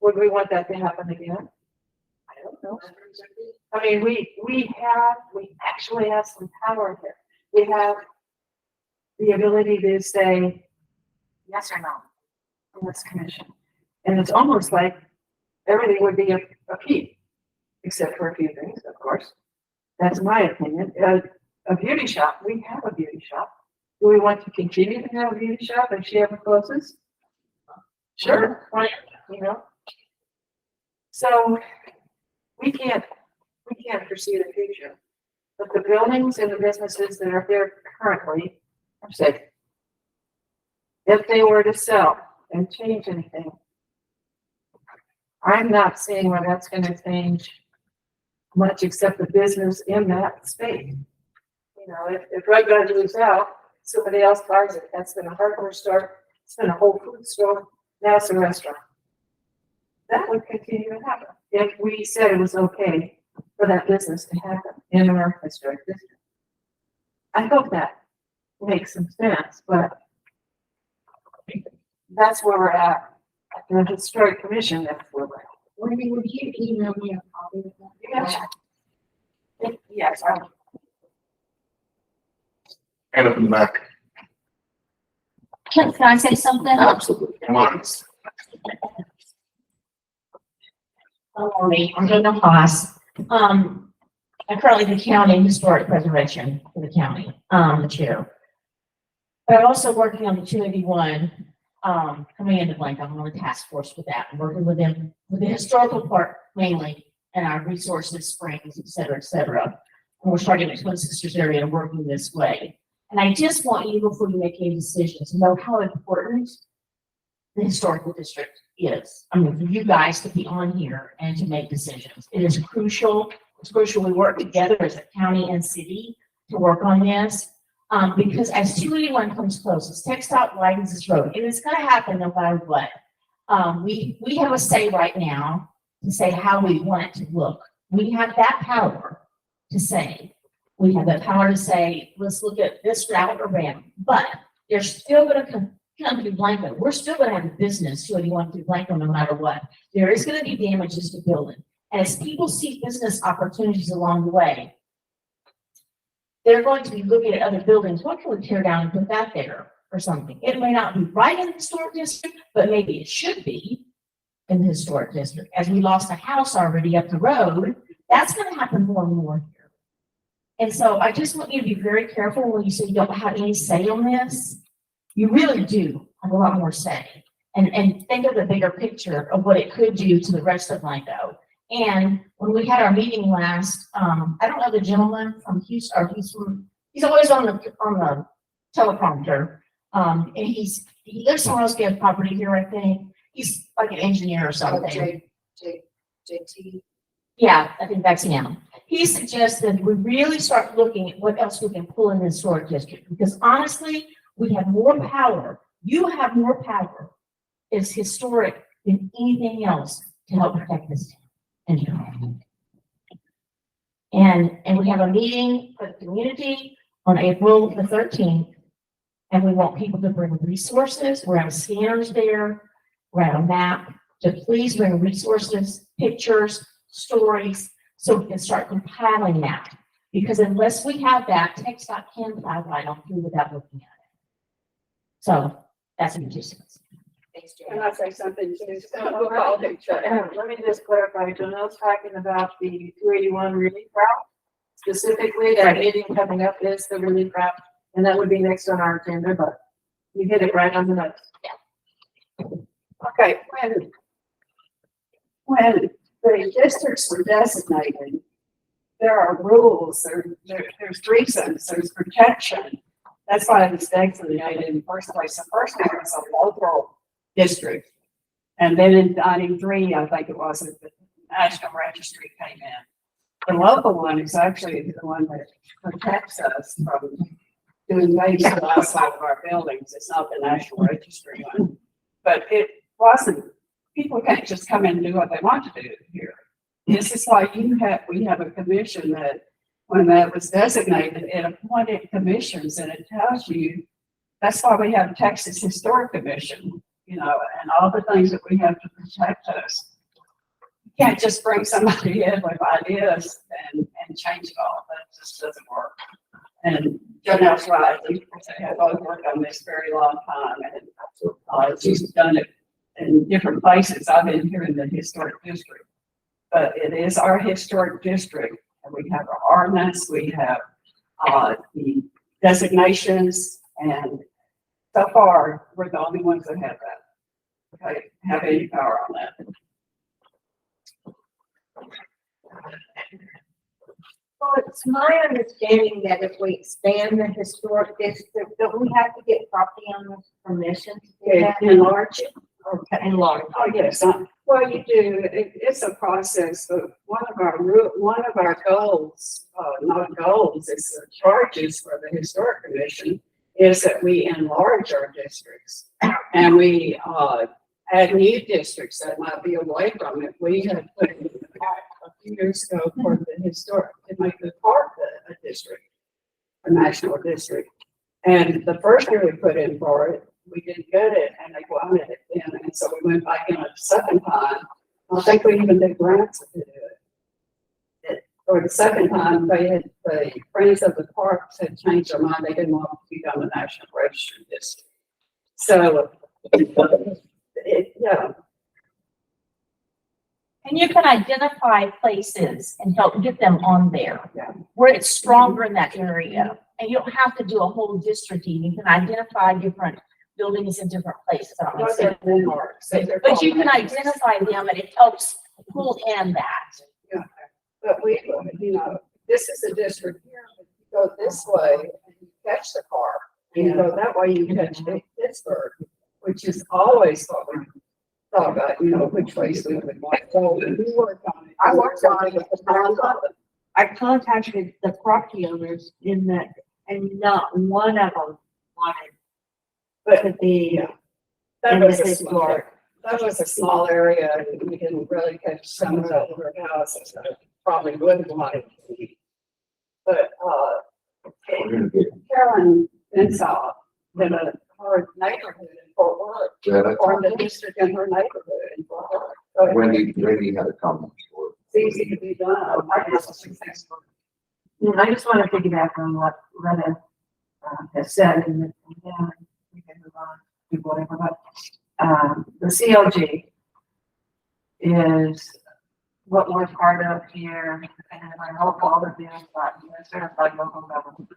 Would we want that to happen again? I don't know. I mean, we actually have some power here. We have the ability to say yes or no in this commission. And it's almost like everything would be a key, except for a few things, of course. That's my opinion. A beauty shop, we have a beauty shop. Do we want to continue to have a beauty shop if she ever closes? Sure, right, you know. So we can't foresee the future. But the buildings and the businesses that are here currently are safe. If they were to sell and change anything, I'm not seeing where that's going to change much except the business in that space. You know, if Red Bud moves out, somebody else buys it. That's been a hardware store, it's been a Whole Foods store, now it's a restaurant. That would continue to happen if we said it was okay for that business to happen in our historic district. I hope that makes some sense, but that's where we're at. The historic commission, that's where we're at. Would you email me a copy of that? Yes. Yes, I will. And up in the back. Can I say something? Absolutely. Come on. Hello, I'm Dana Haas. I'm currently the county historic preservation for the county, the chair. But I'm also working on the 281, coming into Blank. I'm on the task force with that, and working with them, with the historical part mainly, and our resources, springs, et cetera, et cetera. And we're starting the Twin Sisters area and working this way. And I just want you, before you make any decisions, to know how important the historical district is. I mean, for you guys to be on here and to make decisions. It is crucial. It's crucial we work together as a county and city to work on this. Because as 281 comes close, as TxDOT widens this road, and it's gonna happen no matter what. We have a say right now to say how we want it to look. We have that power to say. We have the power to say, let's look at this route or ramp, but they're still gonna come through Blanco. We're still gonna have a business 281 through Blanco no matter what. There is gonna be damages to building. And as people see business opportunities along the way, they're going to be looking at other buildings. What can we tear down and put that there or something? It may not be right in the historic district, but maybe it should be in the historic district. As we lost a house already up the road, that's going to happen more and more here. And so I just want you to be very careful when you say you don't have any say on this. You really do have a lot more say. And think of the bigger picture of what it could do to the rest of Blanco. And when we had our meeting last, I don't know the gentleman from Houston, or he's always on the teleprompter. And he lives somewhere else, he has property here, I think. He's like an engineer or something. JT. Yeah, I think that's him. He suggested we really start looking at what else we can pull in the historic district, because honestly, we have more power. You have more power as historic than anything else to help protect this town. And we have a meeting for the community on April the 13th, and we want people to bring resources. We're having scanners there, we're having a map, to please bring resources, pictures, stories, so we can start compiling that. Because unless we have that, TxDOT can fly right on through without looking at it. So that's a good sense. Can I say something? Let me just clarify, Janelle's talking about the 281 relief route. Specifically, that meeting coming up is the relief route, and that would be next on our agenda, but you hit it right on the nose. Okay, when the districts were designated, there are rules, there's reasons, there's protection. That's why it was designated in the first place. The first one was a local district. And then in 93, I think it was, the National Registry came in. The local one is actually the one that protects us from doing things outside of our buildings. It's not the National Registry one. But it wasn't, people can't just come in and do what they want to do here. This is why we have a commission that, when that was designated, it appointed commissions, and it tells you, that's why we have Texas Historic Commission, you know, and all the things that we have to protect us. You can't just bring somebody in with ideas and change it all. That just doesn't work. And Janelle's right. We have both worked on this very long time, and she's done it in different places. I've been here in the historic district, but it is our historic district, and we have our ordinance, we have the designations, and so far, we're the only ones that have that. Okay, have any power on that. Well, it's my understanding that if we expand the historic district, don't we have to get property owner's permission to do that? Enlarge it. Okay, enlarge. Oh, yes. Well, you do. It's a process. But one of our goals, not goals, it's charges for the Historic Commission, is that we enlarge our districts and we add new districts that might be away from it. We had put in the back a few years ago for the historic to make the park a district, a national district. And the first year we put in for it, we didn't get it, and they wanted it then, and so we went back in a second time. I think we even did grants to do it. Or the second time, the Friends of the Parks had changed their mind. They didn't want to become a National Register district. So, yeah, And you can identify places and help get them on there. Yeah. Where it's stronger in that area. And you don't have to do a whole districting. You can identify different buildings in different places. I don't know if those are landmarks. But you can identify them and it helps pull in that. But we, you know, this is a district here, but you go this way and you catch the car. And you go that way, you catch Pittsburgh, which is always what we thought about, you know, which ways we would want to go. And we worked on it. I worked on it. I contacted the property owners in that, and not one of them wanted to be That in was the a small, historic. that was a small area and we didn't really catch some of the older houses that probably wouldn't want it to be. But, We're gonna get, Carolyn Insall, in her neighborhood in Fort Worth, yeah, formed a district in her neighborhood in Fort Worth. So Wendy had a comment for it's easy to be done. I just want to piggyback on what Retta has said, and then we can move on to whatever, but the CLG is what we're part of here, and I hope all of you are certified local government.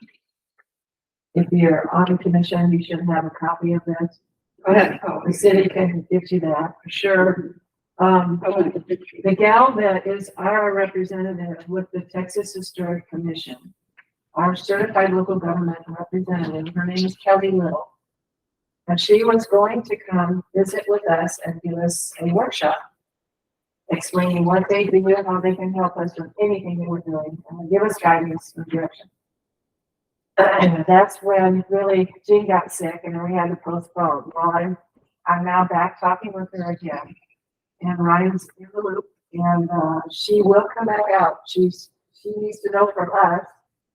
If you're on the commission, you should have a copy of this. Go ahead. The city can give you that for sure. The gal that is our representative with the Texas Historic Commission, our certified local government representative, her name is Kelly Little. And she was going to come visit with us and give us a workshop explaining what they do and how they can help us with anything that we're doing and give us guidance and direction. And that's when really Jean got sick and then we had to postpone. Well, I'm now back talking with her again. And Ryan's in the loop, and she will come back out. She needs to know from us.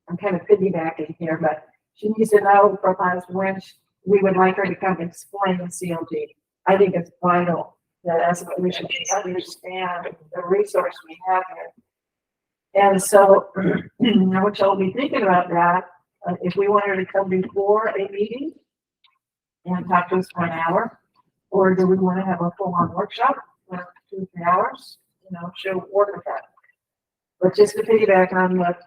I'm kind of piggybacking here, but she needs to know from us when we would like her to come explain the CLG. I think it's vital that as a commission we understand the resource we have here. And so, which I'll be thinking about that. If we want her to come before a meeting and talk to us for an hour, or do we want to have a full-on workshop? 2 3 hours, you know, she'll work with that. But just to piggyback on what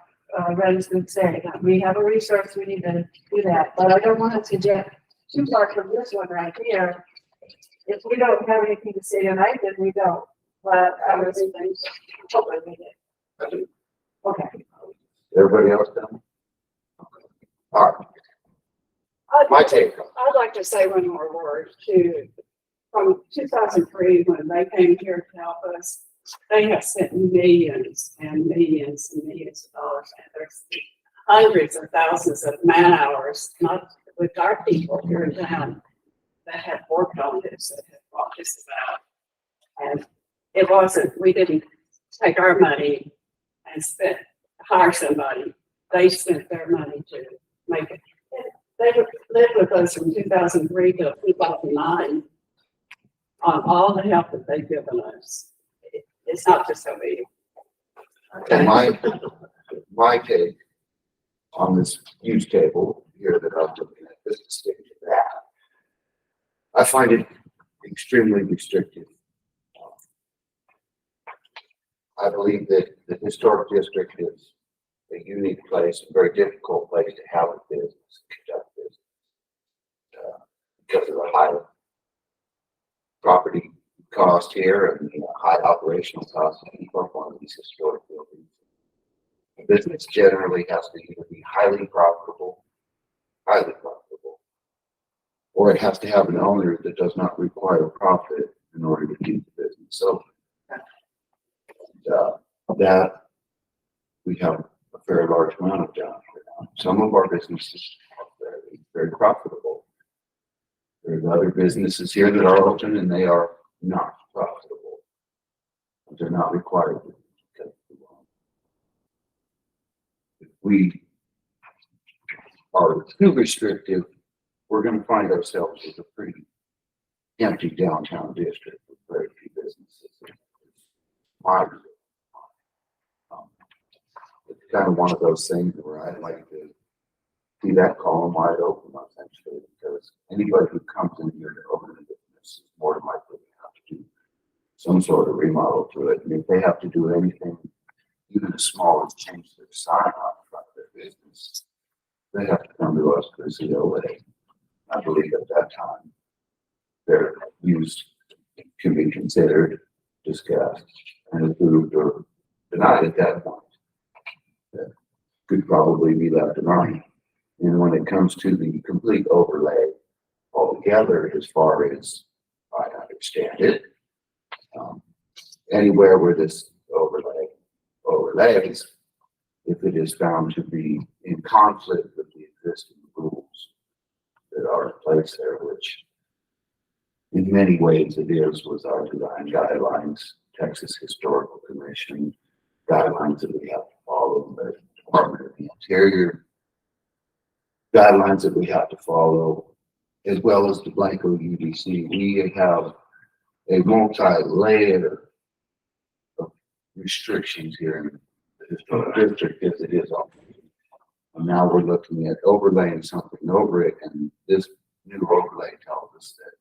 Retta's been saying, we have a resource, we need to do that. But I don't want to get too far from this one right here. If we don't have anything to say tonight, then we don't. But I was thinking, hopefully we did. Okay. everybody else done? All right, my take. I'd like to say one more word to, from 2003, when they came here to help us, they have spent millions and millions and millions of dollars, and there's hundreds of thousands of man hours, not with our people here in town, that have worked on this, that have brought this about. And it wasn't, we didn't take our money and hire somebody. They spent their money to make it. They lived with us from 2003 to 2009 on all the help that they've given us. It's not just so big. And my take on this use table here that I'm looking at, this distinct to that, I find it extremely restrictive. I believe that the historic district is a unique place, a very difficult place to have a business, conduct business, because of the high property cost here and high operational costs to keep up on these historic buildings. The business generally has to either be highly profitable, or it has to have an owner that does not require profit in order to keep the business. So that we have a very large amount of down here now. Some of our businesses are very, very profitable. There's other businesses here that are open and they are not profitable. They're not required to. If we are too restrictive, we're going to find ourselves with a pretty empty downtown district with very few businesses. It's kind of one of those things where I'd like to see that column wide open essentially, because anybody who comes in here to open a business is more than likely to have to do some sort of remodel to it. And if they have to do anything, even as small as change their sign on front of their business, they have to come to us for a COA. I believe at that time, their use can be considered, discussed, and approved or denied at that point. That could probably be left alone. And when it comes to the complete overlay altogether, as far as I understand it, anywhere where this overlays, if it is found to be in conflict with the existing rules that are in place there, which in many ways it is, was our design guidelines, Texas Historical Commission guidelines that we have to follow, the Department of the Interior guidelines that we have to follow, as well as the Blanco UDC. We have a multi-layer of restrictions here in the historic district as it is already. And now we're looking at overlaying something over it, and this new overlay tells us that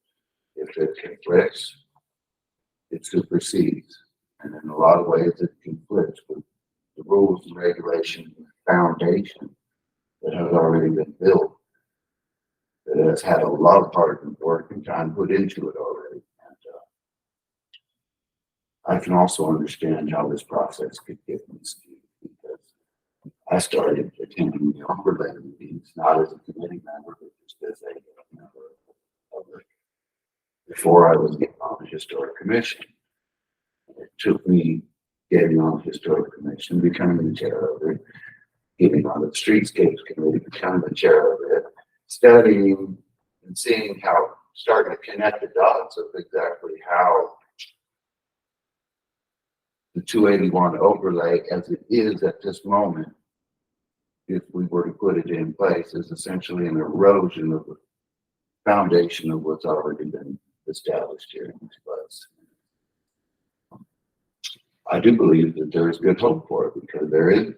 if it conflicts, it supersedes. And in a lot of ways, it conflicts with the rules and regulations and foundation that has already been built, that has had a lot of hard work and time put into it already. And I can also understand how this process could get skewed, because I started attending the overlay meetings, not as a committee member, but just as a member of the, before I was getting on the Historic Commission. It took me getting on the Historic Commission, becoming the chair of it, getting on the Streetscapes Committee, becoming the chair of it, studying and seeing how, starting to connect the dots of exactly how the 281 overlay as it is at this moment, if we were to put it in place, is essentially an erosion of the foundation of what's already been established here in this place. I do believe that there is good hope for it, because there is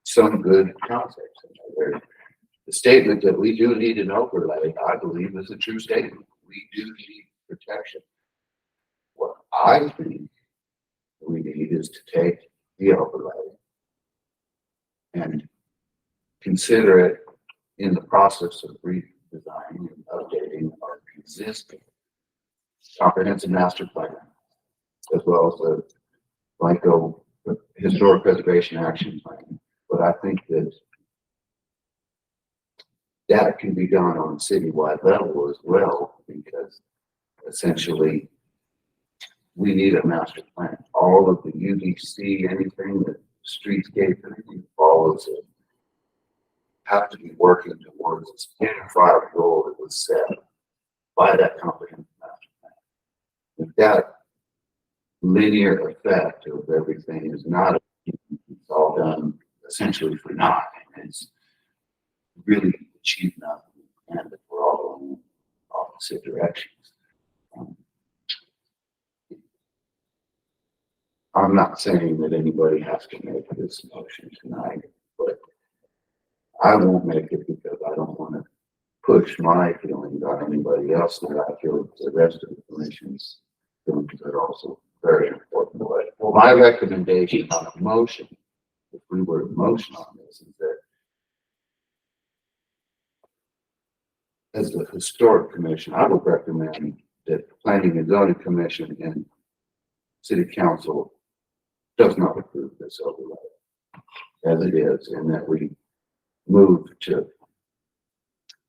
some good concepts in there. The statement that we do need an overlay, I believe, is a true statement. We do need protection. What I think we need is to take the overlay and consider it in the process of redesigning and updating our existing comprehensive master plan, as well as the Blanco Historic Preservation Action Plan. But I think that that can be done on a citywide level as well, because essentially we need a master plan. All of the UDC, anything that streetscape, anything that follows it, have to be working towards this unified goal that was set by that comprehensive master plan. If that linear effect of everything is not, it's all done essentially for nothing. It's really achieved nothing, and that we're all going in opposite directions. I'm not saying that anybody has to make this motion tonight, but I won't make it because I don't want to push my feelings on anybody else, that I feel the rest of the commission's feelings are also very important. Well, my recommendation on a motion, if we were to motion on this, is that as the Historic Commission, I would recommend that the Planning and Zoning Commission and City Council does not approve this overlay as it is, and that we move to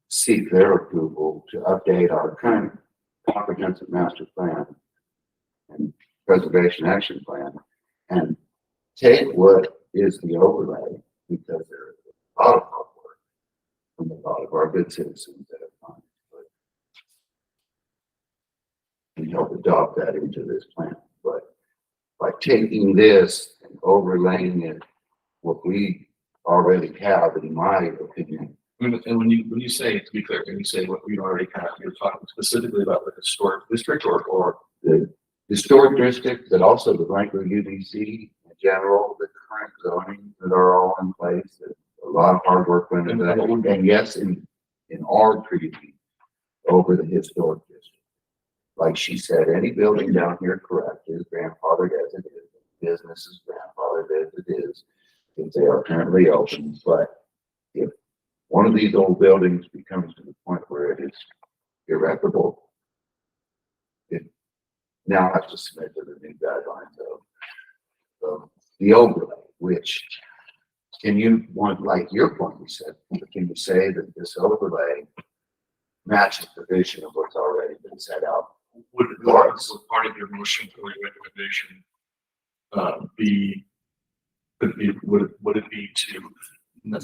seek their approval to update our current comprehensive master plan and preservation action plan, and take what is the overlay, because there's a lot of hard work from a lot of our good citizens that have gone into it, and help adopt that into this plan. But by taking this and overlaying it, what we already have, in my opinion. And when you say, to be clear, when you say what we already have, you're talking specifically about the historic district or The historic district, but also the Blanco UDC in general, the current zoning that are all in place, that a lot of hard work went into that, and yes, in our treaty over the historic district. Like she said, any building down here, correct, is grandfathered as it is, business is grandfathered as it is, if they are currently open, but if one of these old buildings becomes to the point where it is irreparable, it now has to submit to the new guidelines of the overlay, which can you want, like your point you said, can you say that this overlay matches the vision of what's already been set out? Would part of your motion or your recommendation would it be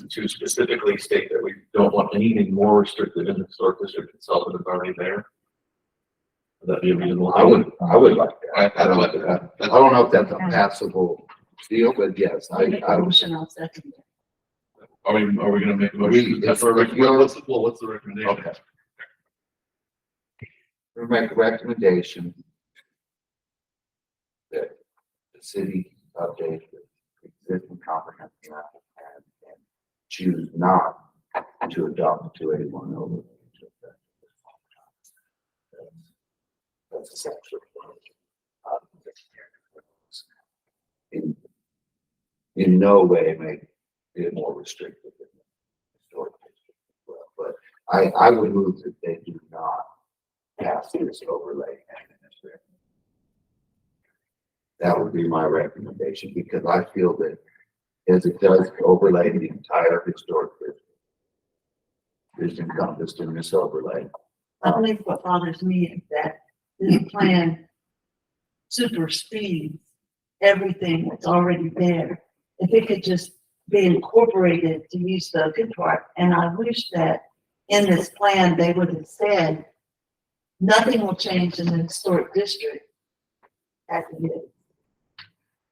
to specifically state that we don't want anything more restricted in the historic district itself than is already there? Would that be a reasonable? I would like that. I like that. I don't know if that's a passable deal, but yes, Make a motion, I'll second it. Are we gonna make a motion? That's our recommendation. What's the recommendation? Okay. We make a recommendation that the city update the existing comprehensive master plan and choose not to adopt the 281 overlay. That's essentially in no way make it more restrictive than the historic district as well. But I would move that they do not pass this overlay. That would be my recommendation, because I feel that as it does overlay the entire historic district, is encompassed in this overlay. I think what bothers me is that this plan supersedes everything that's already there. If it could just be incorporated, to use the good part, and I wish that in this plan, they would have said, nothing will change in the historic district as it is.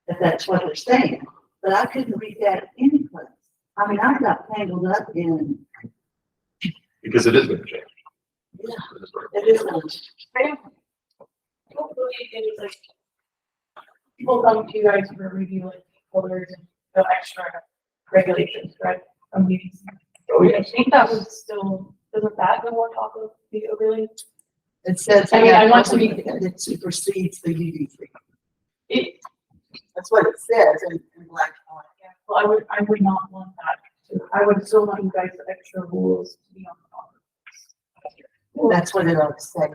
If that's what they're saying, but I couldn't read that any place. I mean, I got tangled up in, Because it is gonna change. yeah, it is. Hopefully it was like, people come to you guys for review like orders and the extra regulations, right? From BHPC. Oh, I yes. think that was still, doesn't that go more top of the overlay? It says. I mean, I want to be- It supersedes the UDC. It, That's what it says in black and white. yeah, well, I would not want that. I would still want you guys the extra rules to be on top. That's what it always said.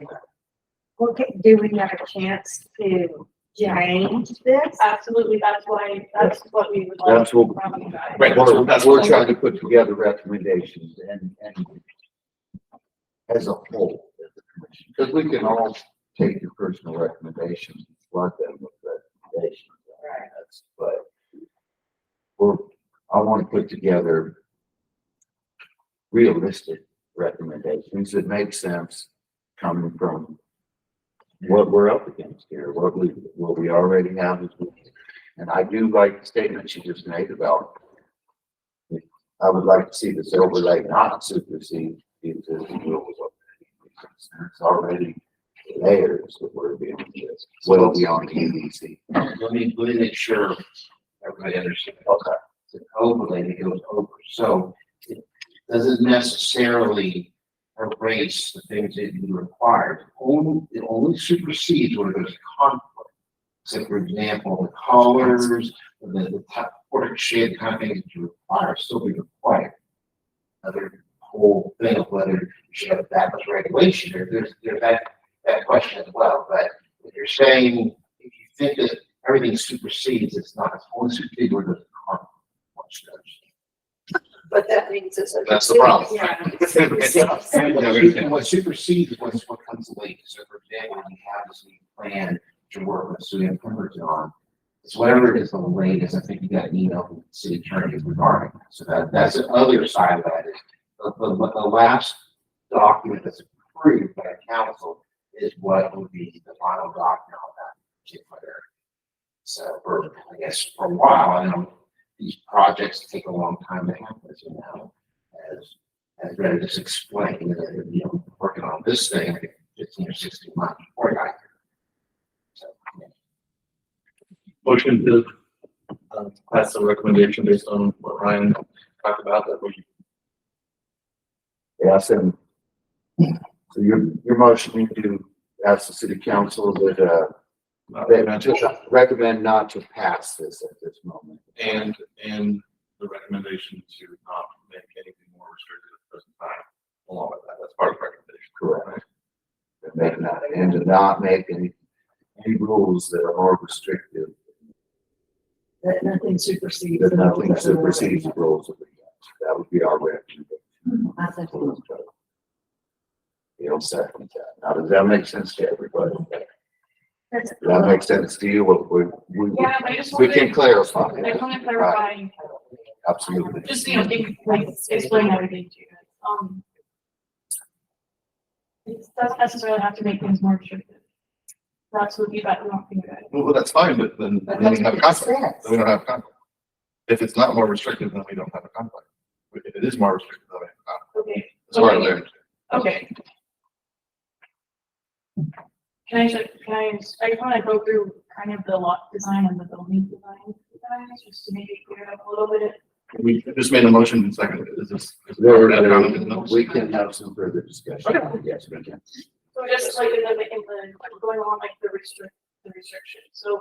Okay, do we have a chance to change this? Absolutely, that's what we would like That's what- from you guys. Right. We're trying to put together recommendations and as a whole, as a commission, because we can all take your personal recommendations, and flood them with recommendations. Right. But I want to put together realistic recommendations that make sense coming from what we're up against here, what we already have. And I do like the statement you just made about, I would like to see this overlay not supersede the existing rules. It's already layers that we're being just well beyond the EDC. Let me make sure everybody understands. Okay. It's an overlay that goes over, so it doesn't necessarily erase the things that you require. It only supersedes where there's conflict. So for example, the colors, the type of shade, the kind of things that you require still be required. Another whole thing of whether you should have that much regulation, there's that question as well. But if you're saying, if you think that everything supersedes, it's not, it's only supersedes where there's conflict. But that means it's. That's the problem. Yeah. And what supersedes is what comes late. So for example, when you have this new plan to work with City of Pemberton on, it's whatever is the latest. I think you got an email from the city attorney regarding that. So that's the other side of that is the last document that's approved by council is what would be the final document on that particular area. So for, I guess, for a while, I know these projects take a long time to happen, as you know, as Brenda just explained, working on this thing, 15 or 16 months before I got here. So, yeah. Motion to pass the recommendation based on what Ryan talked about that we, Yeah, so your motion to ask the city council that, recommend not to pass this at this moment. and the recommendation to not make anything more restricted at the present time, along with that, that's part of the recommendation. Correct. And to not make any rules that are more restrictive, That nothing supersedes. that nothing supersedes the rules of the council. That would be our recommendation. I think You know, second that. Now, does that make sense to everybody? That's- Does that make sense to you? Yeah, but I just We wanted, can clarify. I just want to clarify, Absolutely. just, you know, like, explain everything to you. It doesn't necessarily have to make things more restrictive. That's what we want to do. Well, that's fine, but then But we don't that's have a what it conflict. says. Then we don't have a conflict. If it's not more restrictive, then we don't have a conflict. If it is more restrictive, then we have a conflict. Okay, That's what I learned. okay. I just want to go through kind of the lot design and the building design, just to maybe clear it up a little bit. We just made a motion in second. Is this? We can have some further discussion. Okay. Yes, we can. So just like in the going on like the restriction, so.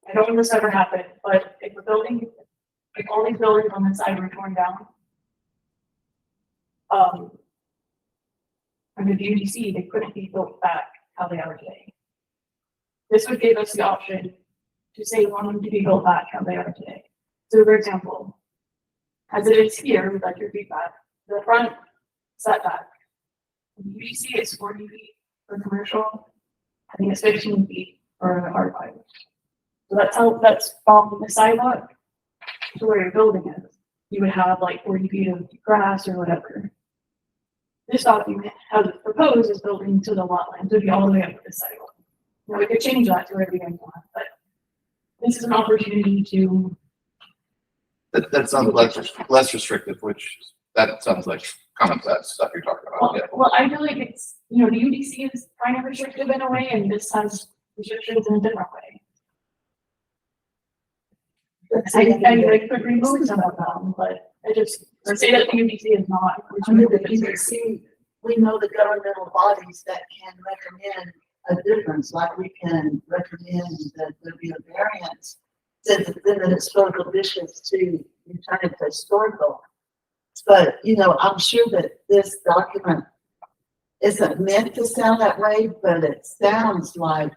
I don't want this ever happen, but if a building, if all these buildings on the side were torn down. Under the UDC, they couldn't be built back how they are today. This would give us the option to say we want them to be built back how they are today. So for example, as it is here, with like your feedback, the front setback. UDC is 40 feet for commercial. I think it's 15 feet for a hard pipe. So that's from the sidewalk to where your building is. You would have like 40 feet of grass or whatever. This document, how it's proposed, is building to the lot line, to be all the way up to the sidewalk. Now, we could change that to whatever you guys want, but this is an opportunity to. That sounds less restrictive, which that sounds like common sense stuff you're talking about. Yeah. Well, I feel like it's, you know, the UDC is kind of restrictive in a way, and this has restrictions in a different way. I could remove some of them, but I just, or say that the UDC is not. Under the BHPC, we know the governmental bodies that can recommend a difference, like we can recommend that there be a variance. Then the historical districts to return it to historical. But, you know, I'm sure that this document isn't meant to sound that way, but it sounds like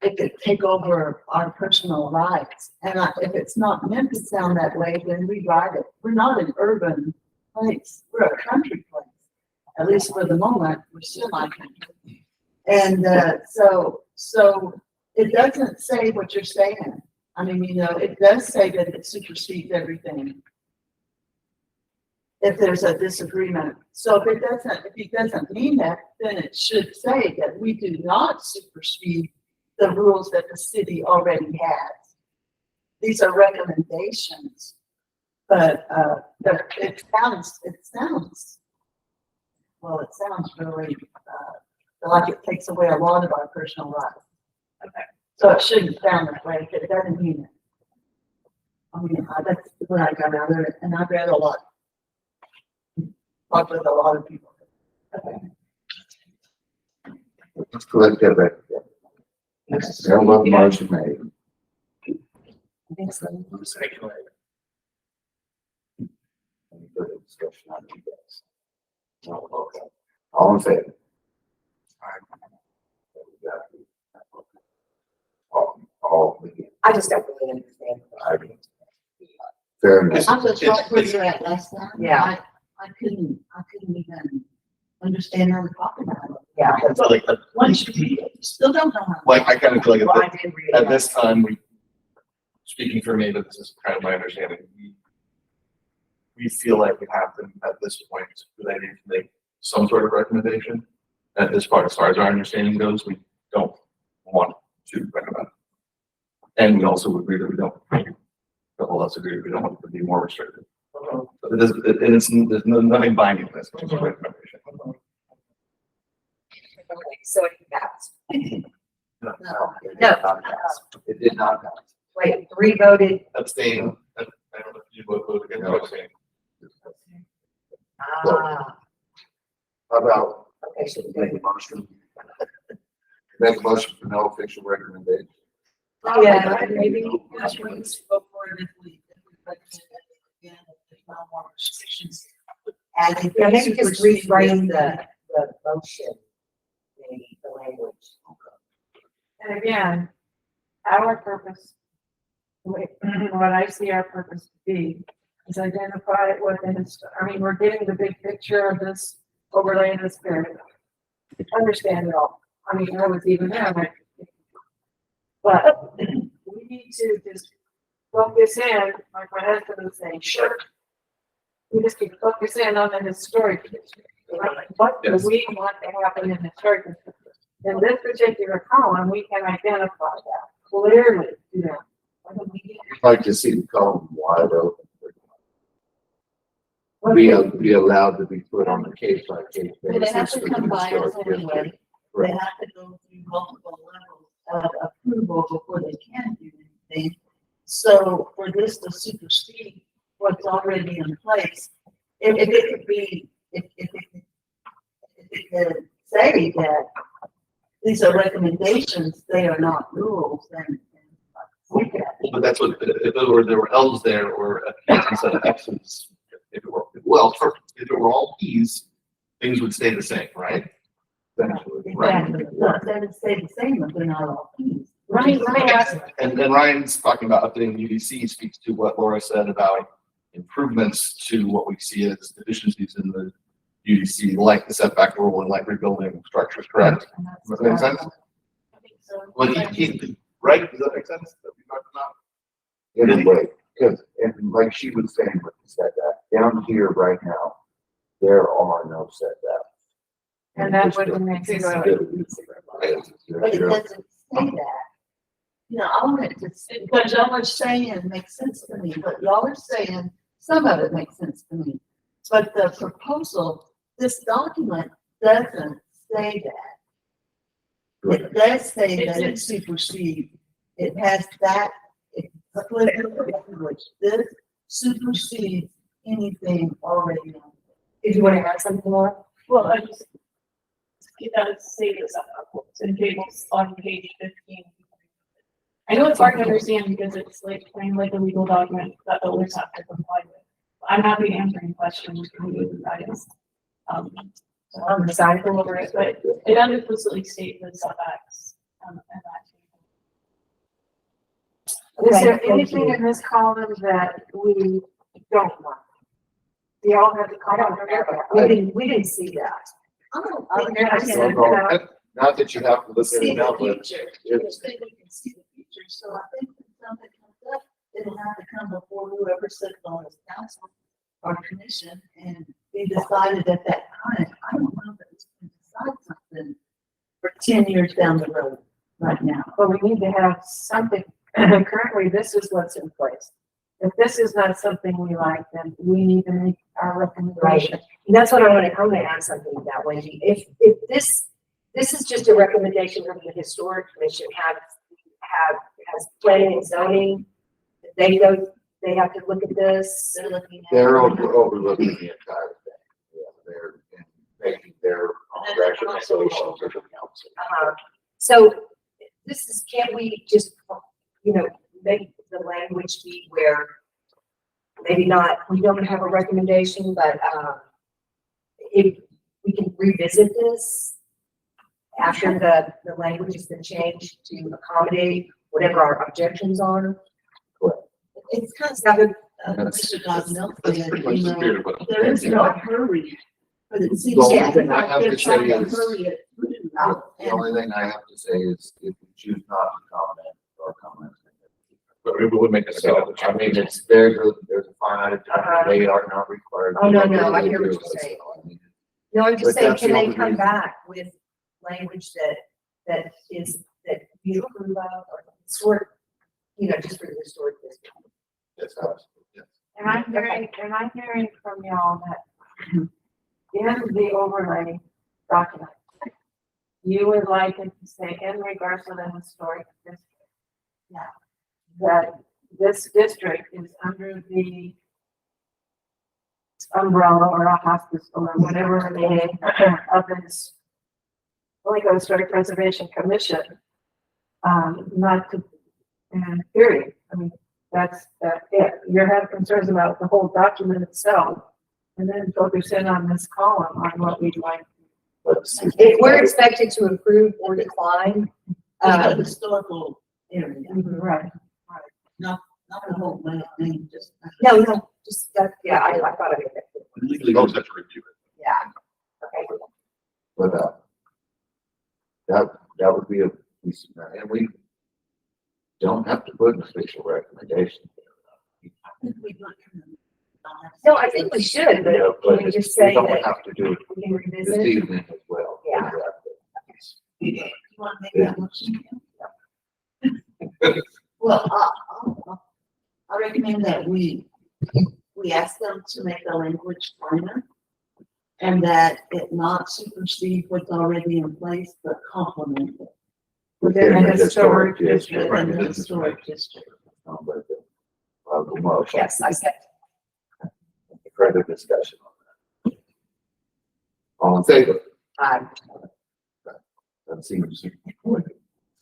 it could take over our personal rights. And if it's not meant to sound that way, then rewrite it. We're not an urban place. We're a country place. At least for the moment, we're semi-country. And so it doesn't say what you're saying. I mean, you know, it does say that it supersedes everything if there's a disagreement. So if it doesn't mean that, then it should say that we do not supersede the rules that the city already has. These are recommendations, but it sounds really like it takes away a lot of our personal rights. Okay. So it shouldn't sound that way, if it doesn't mean it. I mean, that's what I got out of it, and I've read a lot. Talked with a lot of people. Okay. Let's collect that back. There was a motion made. I think so. Any further discussion on you guys? No, okay. All in favor? All again. I just don't really understand. Fair enough. I was right where you're at last time. Yeah. I couldn't even understand how to talk about it. Yeah. So like, Once you still don't know how. I kind of feel like Well, I at did read at it. this time, speaking for me, but this is kind of my understanding. We feel like we have to, at this point, we need to make some sort of recommendation. At this part, as far as our understanding goes, we don't want to recommend. And we also agree that we don't, the whole us agree that we don't want it to be more restrictive. But there's nothing binding in this, it's just a recommendation. Okay, so it passed. No. No. It did not pass. Wait, 3 voted. Abstain, I don't know if you vote against what I'm saying. Ah, How about okay, so we make a motion? Make a motion for no official recommendation. Yeah, maybe. That's what we spoke for if we recommend it again, if there's no more restrictions. Adding. Yeah, maybe just reframe the motion, the language. And again, our purpose, what I see our purpose to be, is identify what the we're getting the big picture of this overlay in this period. Understand it all. I was even there, but we need to just focus in, like my husband was saying, sure. We just keep focusing on the historic district. What do we want to happen in the historic district? In this particular column, we can identify that clearly, I'd like to see the column wide open. Be allowed to be put on a case by case But they have basis. to for the come by us historic anyway. district. They Right. have to go through multiple levels of approval before they can do anything. So for this to supersede what's already in place, if it could be, if it could say that these are recommendations, they are not rules, then we could. But that's what, if there were L's there or a P's instead of X's, if it were, if it were all P's, things would stay the same, right? Exactly. But then it stay the same if they're not all Ps. Let me ask, And then Ryan's talking about updating UDC speaks to what Laura said about improvements to what we see as deficiencies in the UDC, like the setback rule and like rebuilding structures, correct? Does that make sense? I think so. Well, right? Does that make sense? That we talked about? Anyway, because, and like she was saying with the setback, down here right now, there are no setbacks. And that wouldn't make sense. But it doesn't say that. I want it to say, because y'all are saying makes sense to me, but y'all are saying some of it makes sense to me. But the proposal, this document doesn't say that. It does say that it supersedes. It has that, language. This supersedes anything already on. Did you want to add something more? Well, it does say this in tables on page 15. I know it's hard to understand because it's like plain like a legal document that builders have to comply with. I'm happy to answer any questions from you guys. So On the side over it, but it doesn't explicitly state the setbacks, and that. Is there anything in this column that we don't want? We all have the column. We didn't see that. I don't I think never I said can that. Not that you have to look at see it now, the but future. it's- They can see the future, so I think when something comes up, it'll have to come before whoever sits on this council or commission and be decided at that time. I don't know that we can decide something for 10 years down the road right now. But we need to have something, currently, this is what's in place. If this is not something we like, then we need to make our recommendation. And that's what I want to add something to that, Wendy. If this is just a recommendation from the historic commission, has planning and zoning, they have to look at this. They're looking at. they're overlooking the entire thing. Yeah, they're making their recommendations to the council. So can't we just, make the language be where maybe not, we don't have a recommendation, but, if we can revisit this after the language has been changed to accommodate whatever our objections are. It's kind of, Mr. Gosnell That's said, pretty much the spirit of what I'm there is saying. no hurry, but it seems The only like thing I have they're to trying say to is- hurry it through. The only thing I have to say is if we choose not to comment or comment. But we would make this. So, I mean, there's a finite time, they are not required. to Oh, no, do I it. hear what you're saying. No, I'm just But saying, that's can the they only come reason. back with language that you approve of or historic, just for the historic district? That's how it's- yeah. And I'm hearing from y'all that in the overlay document, you would like it to say in regards to the historic district. Yeah. That this district is under the umbrella or a hospice or whatever name of this Lincoln Historic Preservation Commission. Not to, and period. I mean, that's it. You're having concerns about the whole document itself, and then focus in on this column on what we'd like. If we're expected to improve or decline, The historical area, Right. not the whole thing, just. no, just, yeah, I thought of it. We legally always have to review it. Yeah. Okay. But, that would be a piece of, and we don't have to put an official recommendation. No, I think we should, but Yeah, can we just say we don't that have to do it we can this revisit? evening as well. Yeah. You want to make that motion? Well, I recommend that we ask them to make the language finer and that it not supersede what's already in place, but complement it. Within the historic district. Within the historic district. Motion. Yes, I said. Further discussion on that. All in favor? That seems like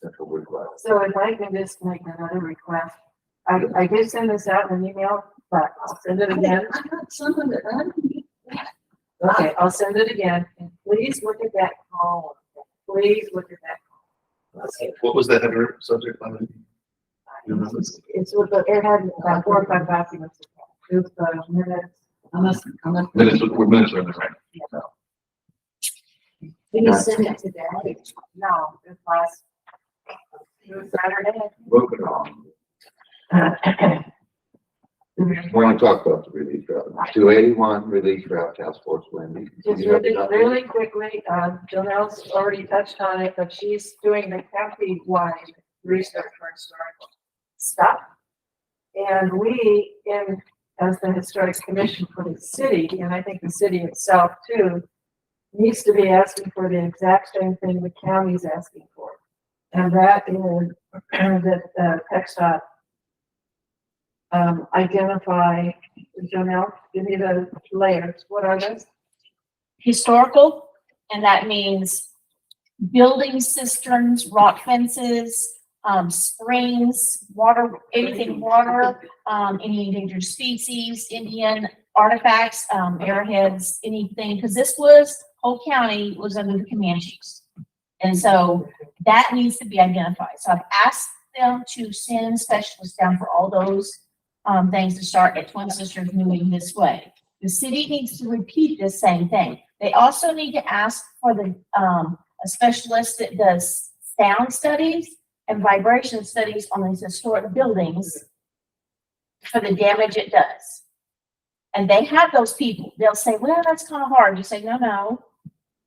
central requirement. So if I can just make another request, I did send this out in an email, but I'll send it again. I got some of it. Okay, I'll send it again, and please look at that column. Please look at that. What was the header subject line? It's with the, it had about 4 or 5 documents. It was the minutes. I must. Minutes, we're minutes are in there, right? Can you send it today? No, it was Saturday. Moving on. Want to talk about the relief route? 281 relief route task force, Wendy. Just You have really, enough? really quickly, Janelle's already touched on it, but she's doing the county-wide research for historical stuff. And we, as the historic commission for the city, and I think the city itself too, needs to be asking for the exact same thing the county's asking for. And that is that TxDOT identify, Janelle, give me the layers. What are those? Historical, and that means building cisterns, rock fences, springs, water, anything water, any endangered species, Indian artifacts, arrowheads, anything, because this whole county was under the Comanches. And so that needs to be identified. So I've asked them to send specialists down for all those things to start at Twin Sisters moving this way. The city needs to repeat the same thing. They also need to ask for a specialist that does sound studies and vibration studies on these historic buildings for the damage it does. And they have those people. They'll say, well, that's kind of hard. You say, no,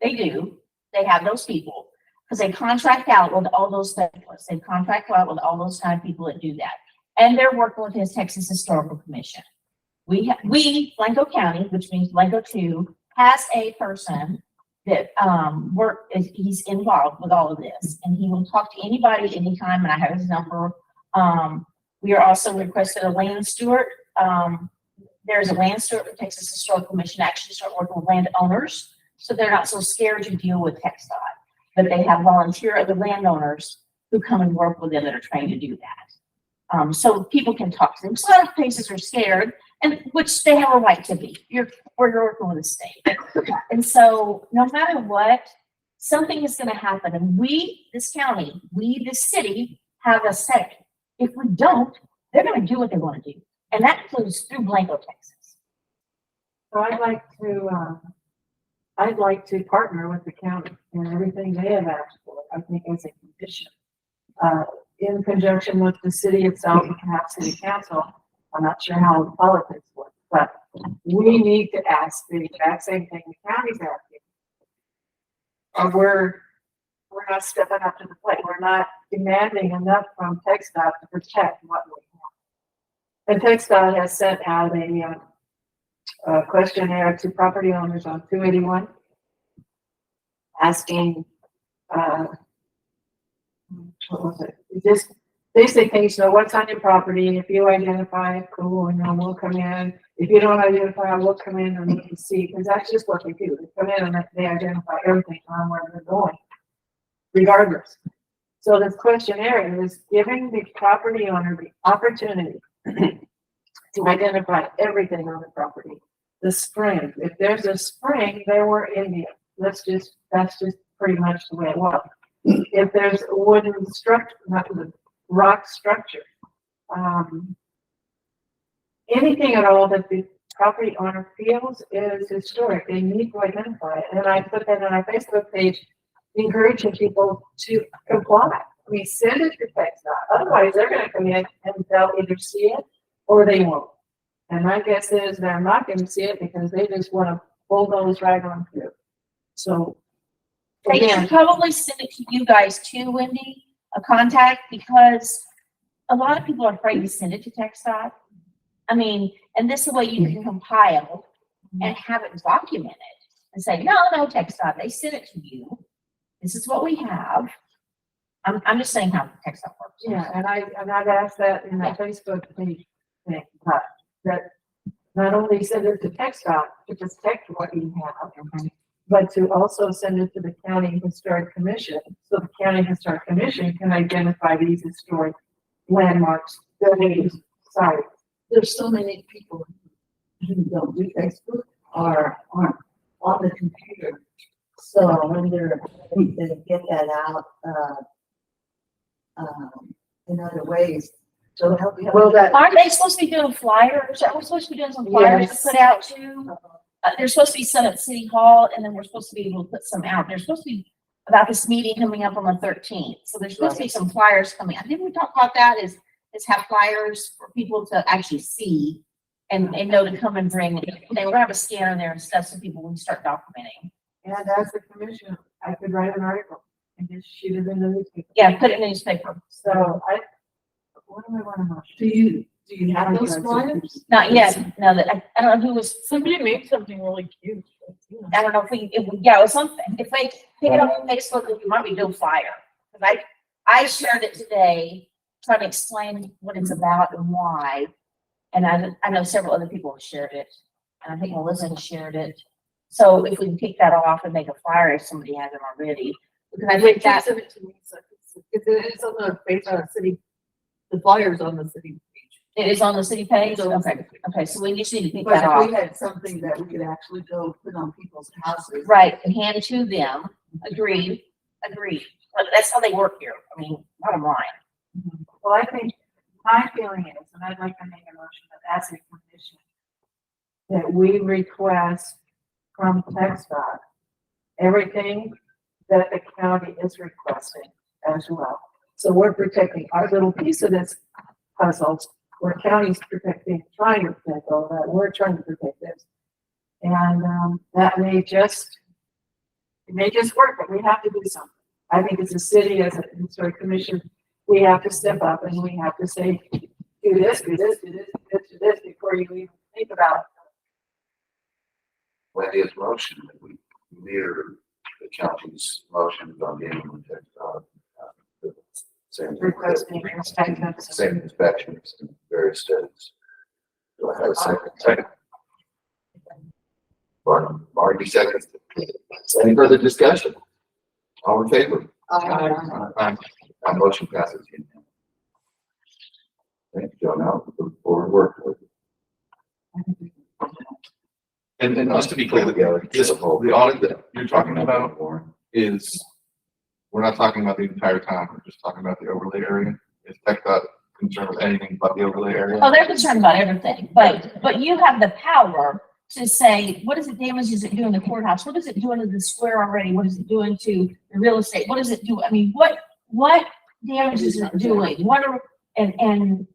they do. They have those people because they contract out with all those specialists. They contract out with all those kind of people that do that. And they're working with his Texas Historical Commission. We, Blanco County, which means Blanco 2, has a person that he's involved with all of this, and he will talk to anybody anytime, and I have his number. We are also requested a land steward. There's a land steward for Texas Historical Commission actually start working with landowners, so they're not so scared to deal with TxDOT, but they have volunteer other landowners who come and work with them that are trained to do that. So people can talk to them. So a lot of places are scared, and which they have a right to be. You're working with the state. And so no matter what, something is going to happen. And we, this county, this city have a say. If we don't, they're going to do what they want to do. And that includes through Blanco, Texas. So I'd like to partner with the county in everything they have asked for, I think as a condition. In conjunction with the city itself and perhaps city council. I'm not sure how the politics work, but we need to ask the exact same thing the county's asking. And we're not stepping up to the plate. We're not demanding enough from TxDOT to protect what we have. And TxDOT has sent out a questionnaire to property owners on 281, asking, what was it? Just basic things, so what's on your property, if you identify it, cool, and then we'll come in. If you don't identify, we'll come in and we can see, because that's just what they do, they come in and they identify everything on where they're going, regardless. So this questionnaire is giving the property owner the opportunity to identify everything on the property. The spring, if there's a spring, there were Indians. That's just pretty much the way it was. If there's a wooden structure, not the rock structure, anything at all that the property owner feels is historic, they need to identify it. And I put that on our Facebook page, encouraging people to comply. I mean, send it to text dot. Otherwise, they're gonna come in and they'll either see it or they won't. And my guess is they're not gonna see it because they just wanna bulldoze right on through. So, They should again, probably send it to you guys too, Wendy, a contact, because a lot of people are afraid to send it to TxDOT. I mean, and this is a way you can compile and have it documented and say, no, TxDOT, they sent it to you. This is what we have. I'm just saying how TxDOT works. yeah, and I've asked that in that Facebook thing, that not only send it to TxDOT to protect what you have, but to also send it to the County Historic Commission, so the County Historic Commission can identify these historic landmarks, buildings, sites. There's so many people who don't do Facebook or aren't on the computer. So when they get that out, in other ways, so help you. Well, that, Aren't they supposed to be doing flyers? Are we supposed to be doing some flyers to Yes. put out too? There's supposed to be some at City Hall, and then we're supposed to be able to put some out. There's supposed to be about this meeting coming up on the 13th. So there's supposed to be some flyers coming out. Didn't we talk about that? Is have flyers for people to actually see and know to come and bring. They will have a scanner there and stuff so people can start documenting. and as the commission, I could write an article and just shoot it in the newspaper. Yeah, put it in the newspaper. So what do I want to mention? Do you have those flyers? Not yet. No, that I don't know who was. Somebody made something really cute. I don't know if yeah, it was something. If they pick it up on Facebook, you might be doing flyer. Because I shared it today, trying to explain what it's about and why. And I know several other people have shared it. And I think Melissa has shared it. So if we can kick that off and make a flyer if somebody hasn't already. Because I think that, Send it to me, so it's on the page on the city, the flyers on the city page. it is on the city page. It's on the Okay, city page. okay, so we just need to kick But that if off. we had something that we could actually go put on people's houses. Right, and hand to them. Agreed. But that's how they work here. I mean, bottom line. Well, I think my feeling is, and I'd like to make a motion that as a condition, that we request from TxDOT everything that the county is requesting as well. So we're protecting our little piece of this puzzle, where county's protecting, trying to protect all that, we're trying to protect this. And, that may just, it may just work, but we have to do something. I think as a city, as a historic commission, we have to step up and we have to say, do this, do this, do this, do this, do this, before you even think about it. Wendy's motion that we mirror the county's motions on the animal same. Requesting inspections. Same inspections in various states. Do I have a second? Second. Marty seconds. Any further discussion? All in favor? Aye. My motion passes. Thank you, Joe. Now, look forward to working with you. And just to be clear, the audit that you're talking about is, we're not talking about the entire town, we're just talking about the overlay area. Is TxDOT concerned with anything but the overlay area? Oh, they're concerned about everything, but you have the power to say, what is the damage is it doing to the courthouse? What is it doing to the square already? What is it doing to the real estate? What does it do? I mean, what damage is it doing? And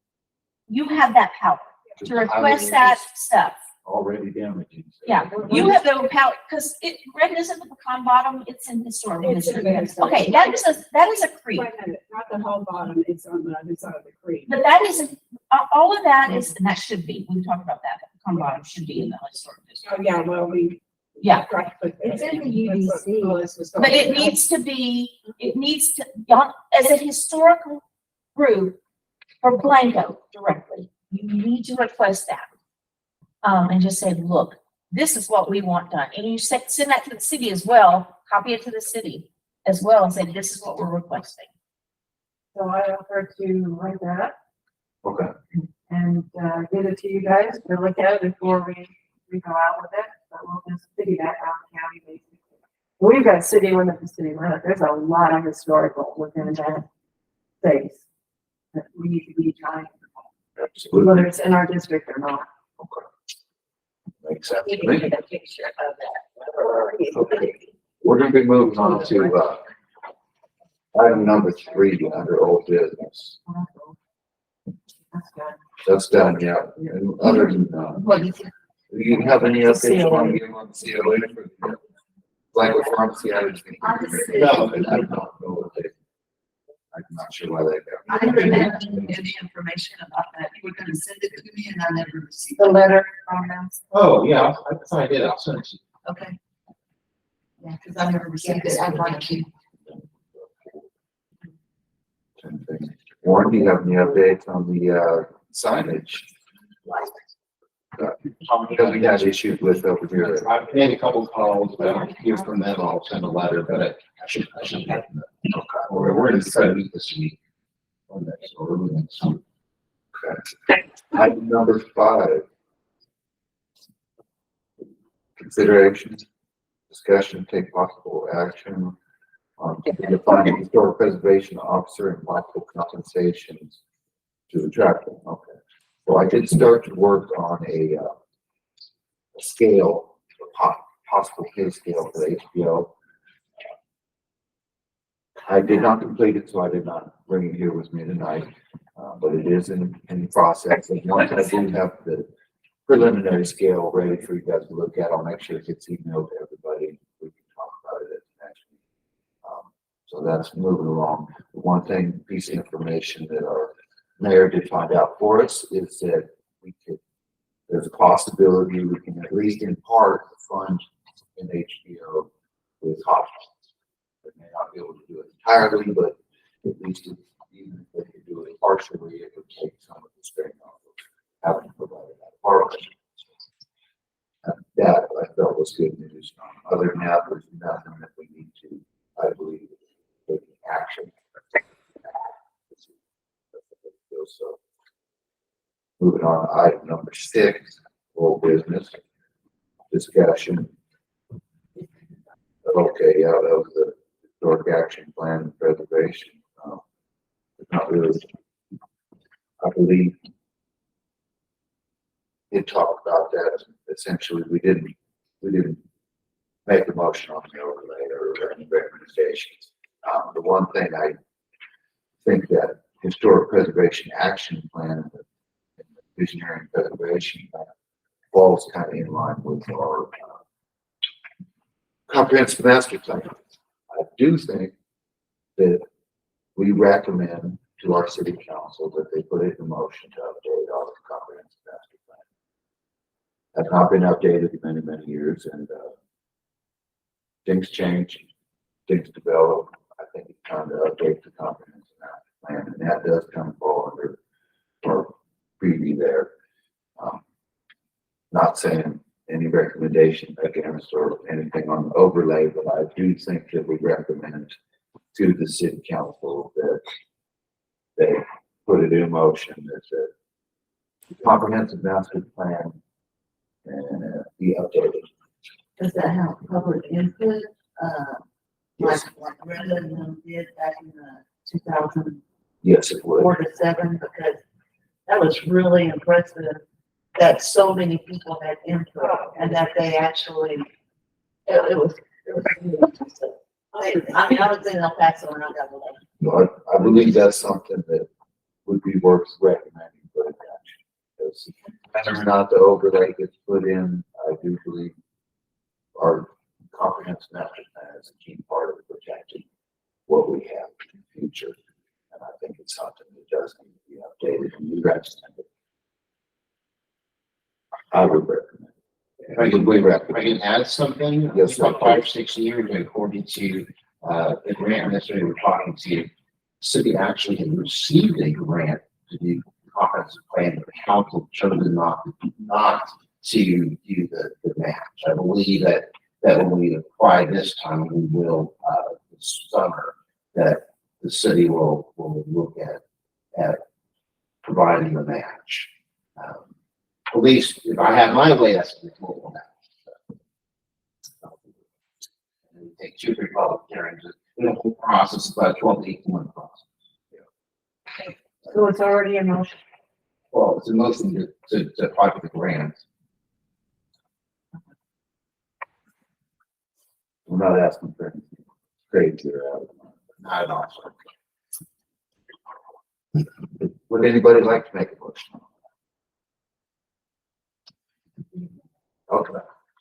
you have that power to request that stuff. Already damaging. Yeah, you have the power, because Red isn't the pecan bottom, it's in historical It's in district. the historical Okay, that is a creek. Wait a minute, not the whole bottom, it's on the other side of the creek. But that is, all of that is, and that should be, we talked about that, the pecan bottom should be in the historic district. Oh, yeah, well, we. Yeah. Right, but It's in the that's what UDC. all this was But talking it about. needs to be, y'all, as a historical group, for Blanco directly. You need to request that. And just say, look, this is what we want done. And you send that to the city as well, copy it to the city as well and say, this is what we're requesting. So I offer to write that Okay. and, get it to you guys to look at before we go out with it. But we'll just piggyback on the county basically. We've got city limit to city limit. There's a lot of historical within that space that we need to be trying, Absolutely. whether it's in our district or not. Makes sense You to can me. get a picture of that. Okay. We're gonna be moving on to, item number 3 under old business. That's good. That's done, yeah. And other than, What do you think? do you have any updates you want to give on COA for Blanco Pharmacy? I just think. On the city. No, I don't know what they, I'm not sure why they got. I didn't have any information about that. You were gonna send it to me and I never received The it. letter from them. Oh, yeah, I thought I did, I'll send it to you. Okay. Yeah, because I never received it. I'd like to. Warren, do you have any updates on the, signage? Because we had issues with over here. I've made a couple calls, but I don't hear from them, I'll send a letter, but I should get them. We're gonna try to meet this week. On that, so we're moving some. Okay. Item number 5. Consideration, discussion, take possible action on defining historic preservation officer and possible compensations to attract them. Okay. So I did start to work on a scale, a possible pay scale for the HBO. I did not complete it, so I did not bring it here with me tonight, but it is in process. And once I do have the preliminary scale ready for you guys to look at, I'll make sure it gets emailed to everybody. We can talk about it at the next meeting. So that's moving along. The one piece of information that our mayor did find out for us is that there's a possibility we can at least in part fund an HBO with hospitals. They may not be able to do it entirely, but at least even if they could do it partially, it would take some of the strain off of having to provide that part. That I felt was good news. Other than that, there's nothing that we need to, I believe, take action. So, moving on, to item number 6, old business discussion. Okay, yeah, that was the historic action plan and preservation. Not really, I believe it talked about that. Essentially, we didn't make a motion on the overlay or any recommendations. The one thing I think that historic preservation action plan and the visionary preservation plan falls kind of in line with our comprehensive master plan. I do think that we recommend to our city council that they put it in motion to update our comprehensive master plan. Has not been updated in many, many years, and things change, things develop. I think it's time to update the comprehensive master plan, and that does come fall under our preview there. Not saying any recommendation against or anything on the overlay, but I do think that we recommend to the city council that they put it in motion, that the comprehensive master plan and be updated. Does that have public input? Like Brenda and them did back in the 2004 Yes, it would. to 7, because that was really impressive that so many people had input and that they actually, it was really impressive. I mean, I was in El Paso and I got a lot. No, I believe that's something that would be worth recommending for action. Because whether or not the overlay gets put in, I do believe our comprehensive master plan is a key part of protecting what we have in the future. And I think it's something that does need to be updated and we recommend it. I would recommend it. If I can add something, Yes, it's about sir. 5 or 6 years, according to, the grant necessary we're talking to, the city actually had received a grant to do comprehensive plan, but the council chose not to do the match. I believe that when we apply this time, we will, this summer, that the city will look at providing the match. At least if I have my way, that's what we'll match. And we take 2 or 3 public hearings, the whole process is about 12 to 18 month process. So it's already in motion. Well, it's a motion to apply for the grant. We're not asking for anything crazy or out. Not at all. Would anybody like to make a motion? Okay,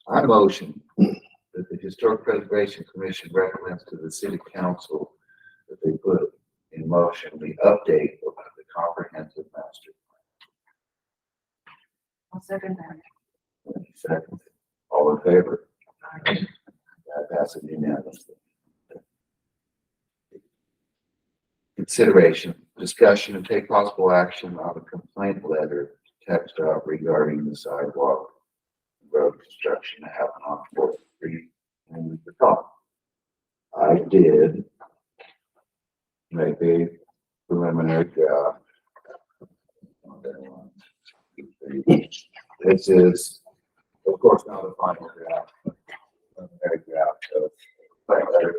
I motion that the Historic Preservation Commission recommends to the city council that they put in motion the update of the comprehensive master I'll second that. plan. Any seconds? All in favor? That passes unanimously. Consideration, discussion, and take possible action on a complaint letter to text out regarding the sidewalk road construction that happened on 4th Street in the top. I did make a preliminary draft. This is, of course, not a final draft, but a preliminary draft of complaint letter.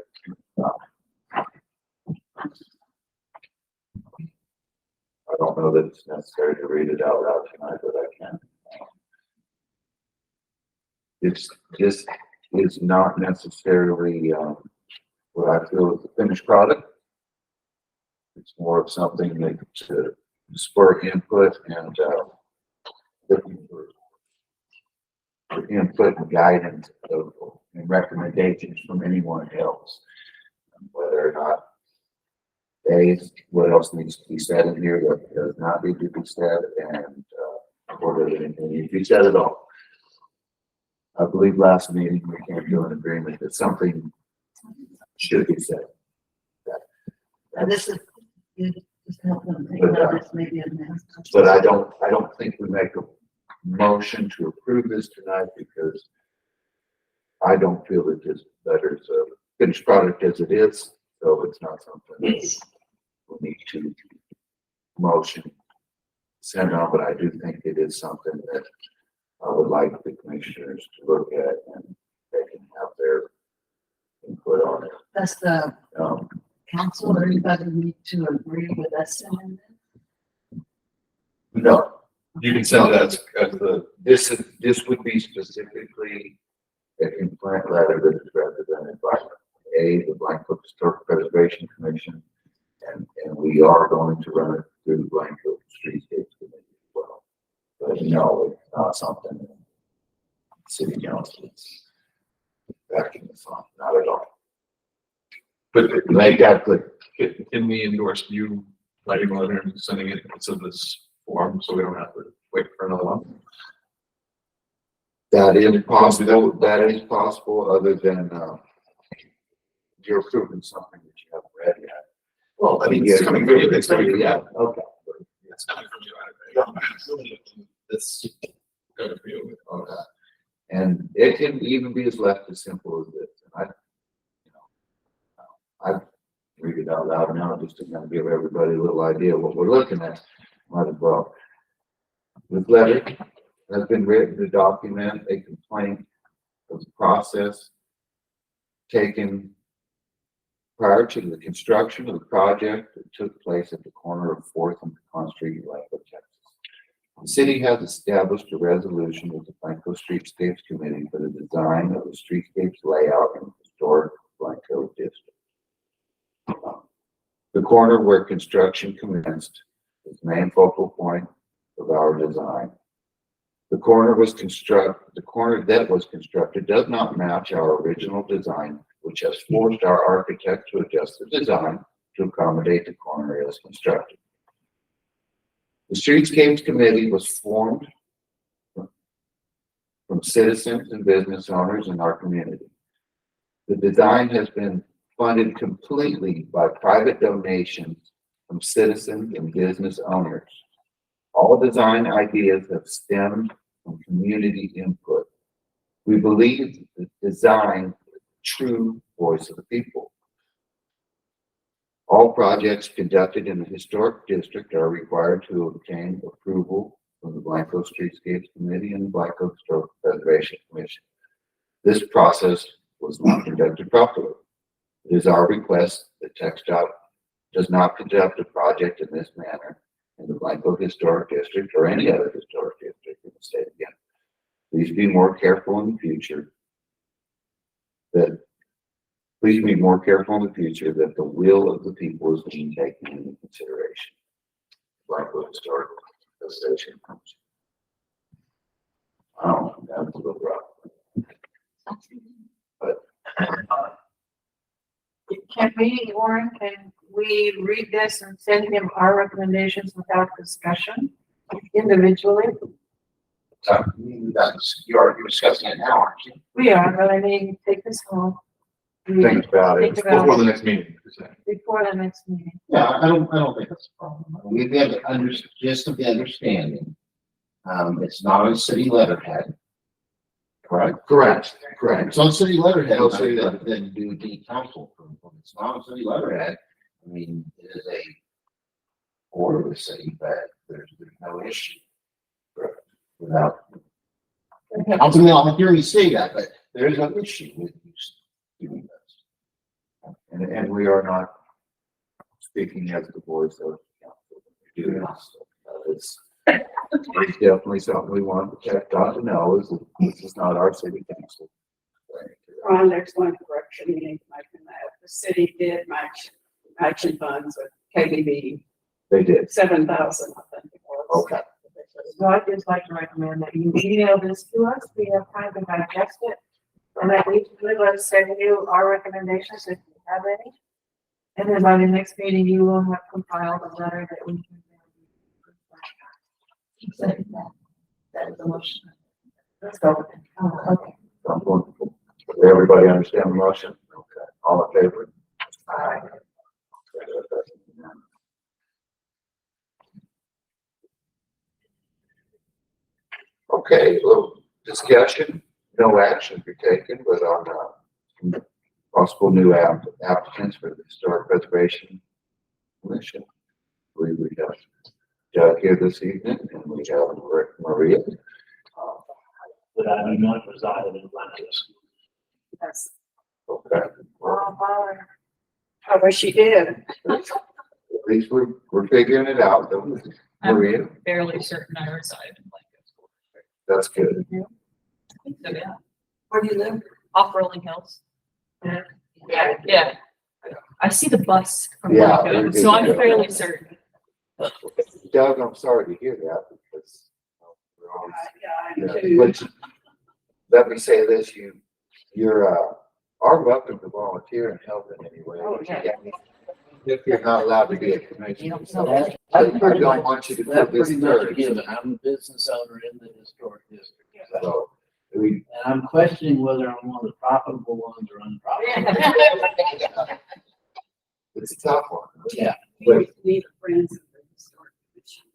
I don't know that it's necessary to read it out loud tonight, but I can. This is not necessarily what I feel is the finished product. It's more of something that to spur input and looking for input and guidance and recommendations from anyone else, whether or not what else needs to be said in here that does not need to be said, and or does it need to be said at all. I believe last meeting we came to an agreement that something should be said. And this is, you just help them think about this maybe in the next. But I don't think we make a motion to approve this tonight because I don't feel that this letter is a finished product as it is, so it's not something that we need to motion send on, but I do think it is something that I would like the commissioners to look at and they can have their input on it. Does the council or anybody need to agree with us in it? No, You can send it as the, this would be specifically a complaint letter that is represented by the Blankfoot Historic Preservation Commission, and we are going to run it through the Blankfoot Streetscapes Committee as well. But no, it's not something that city council is backing this on, not at all. but Make that clear. can we endorse you writing a letter and sending it to this form so we don't have to wait for another one? That is possible, other than, you're approving something that you haven't read yet. Well, I mean, it's coming from you. It's coming from you. Yeah, okay. It's coming from you. It's coming from you. Okay. And it can even be as left as simple as this. And I read it out loud now just to kind of give everybody a little idea of what we're looking at. Might as well. This letter has been written to document a complaint of the process taken prior to the construction of the project that took place at the corner of 4th and Pecan Street in Blanco, Texas. The city has established a resolution with the Blanco Streetscapes Committee for the design of the streetscapes layout in the historic Blanco district. The corner where construction commenced is the main focal point of our design. The corner that was constructed does not match our original design, which has forced our architect to adjust the design to accommodate the corner as constructed. The Streetscapes Committee was formed from citizens and business owners in our community. The design has been funded completely by private donations from citizens and business owners. All design ideas have stemmed from community input. We believe that design is the true voice of the people. All projects conducted in the historic district are required to obtain approval from the Blanco Streetscapes Committee and the Blanco Historic Preservation Commission. This process was not conducted properly. It is our request that TxDOT does not conduct a project in this manner in the Blanco Historic District or any other historic district in the state again. Please be more careful in the future that the will of the people is being taken into consideration. Blanco Historic Preservation Commission. Oh, that was a little rough. But Can we, Warren, can we read this and send him our recommendations without discussion individually? You're discussing it now, aren't you? We are, but I mean, take this home. think about it. Think about Before the it next meeting. before the next meeting. Yeah, I don't think that's a problem. We have to just of the understanding, it's not on city letterhead. Correct? Correct. It's on city letterhead, No city letterhead. then do the council approval. It's not on city letterhead. I mean, it is a order of the city, but there's no issue. Without. Ultimately, I'll hear you say that, but there is no issue with you doing this. And we are not speaking as the voice of council. We're doing this. It's definitely something we want to check out to know is that this is not our city council. Ron, there's one correction you need to make in that. The city did matching funds with KBB, They did. 7,000, I think it was. Okay. So I'd just like to recommend that you email this to us, we have time to digest it. And that we let us send you our recommendations if you have any. And then by the next meeting, you will have compiled a letter that we can. That is a motion. Let's go. Okay. Everybody understand the motion? Okay. All in favor? Aye. Okay, a little discussion, no action to be taken, but on possible new applicants for the Historic Preservation Commission. We have Doug here this evening, and we have Maria. But I do not reside in Atlantis. Yes. Okay, I wish you did. at least we're figuring it out, don't we? Maria, Fairly certain I reside in Blanco. that's good. So, yeah, Where do you live? off Rolling Hills. Yeah. I see the bus from Yeah, Blanco, there so you I'm go. fairly certain. Doug, I'm sorry to hear that because we're always. Yeah, I Yeah, do. but let me say this, you're are welcome to volunteer and help in any way. Oh, yeah. If you're not allowed to be a commissioner. So I don't want you to That's feel pretty much a discouraged. given. I'm a business owner in the historic district. So we, And I'm questioning whether I'm one of the profitable ones or unprofitable. it's a tough one. Yeah. We need friends of the historic commission.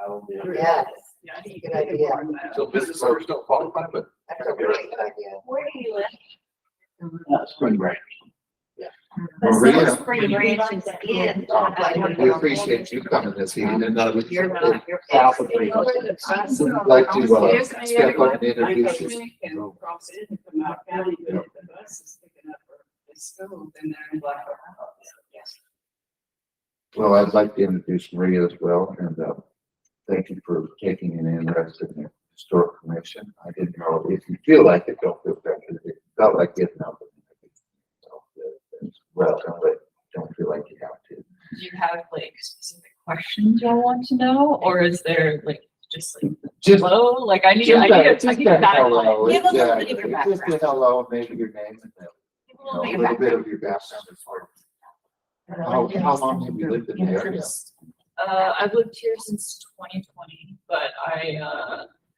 I will be. Yes. Yeah, I think Good idea. So business owners don't qualify, but That's a really good idea. Where do you live? Spring break. Maria, Spring Branch is in. we appreciate you coming this evening. and none of it. You're not, you're. South of Green. I'd like to step up and introduce you. Can cross in from Mount County, but if the bus is picking up for the school, then they're in Black Rock. Yes. Well, I'd like to introduce Maria as well, and thank you for taking an interest in the historic commission. I didn't know if you feel like it, don't feel bad. If it felt like getting up. Welcome, but don't feel like you have to. Do you have like specific questions y'all want to know, or is there like just like Just hello? Like I need Just a a dialogue. hello. Give a little Yeah, bit of your just a background. hello, maybe your name and a little bit of your background. How long have you lived in the area? I've lived here since 2020, but I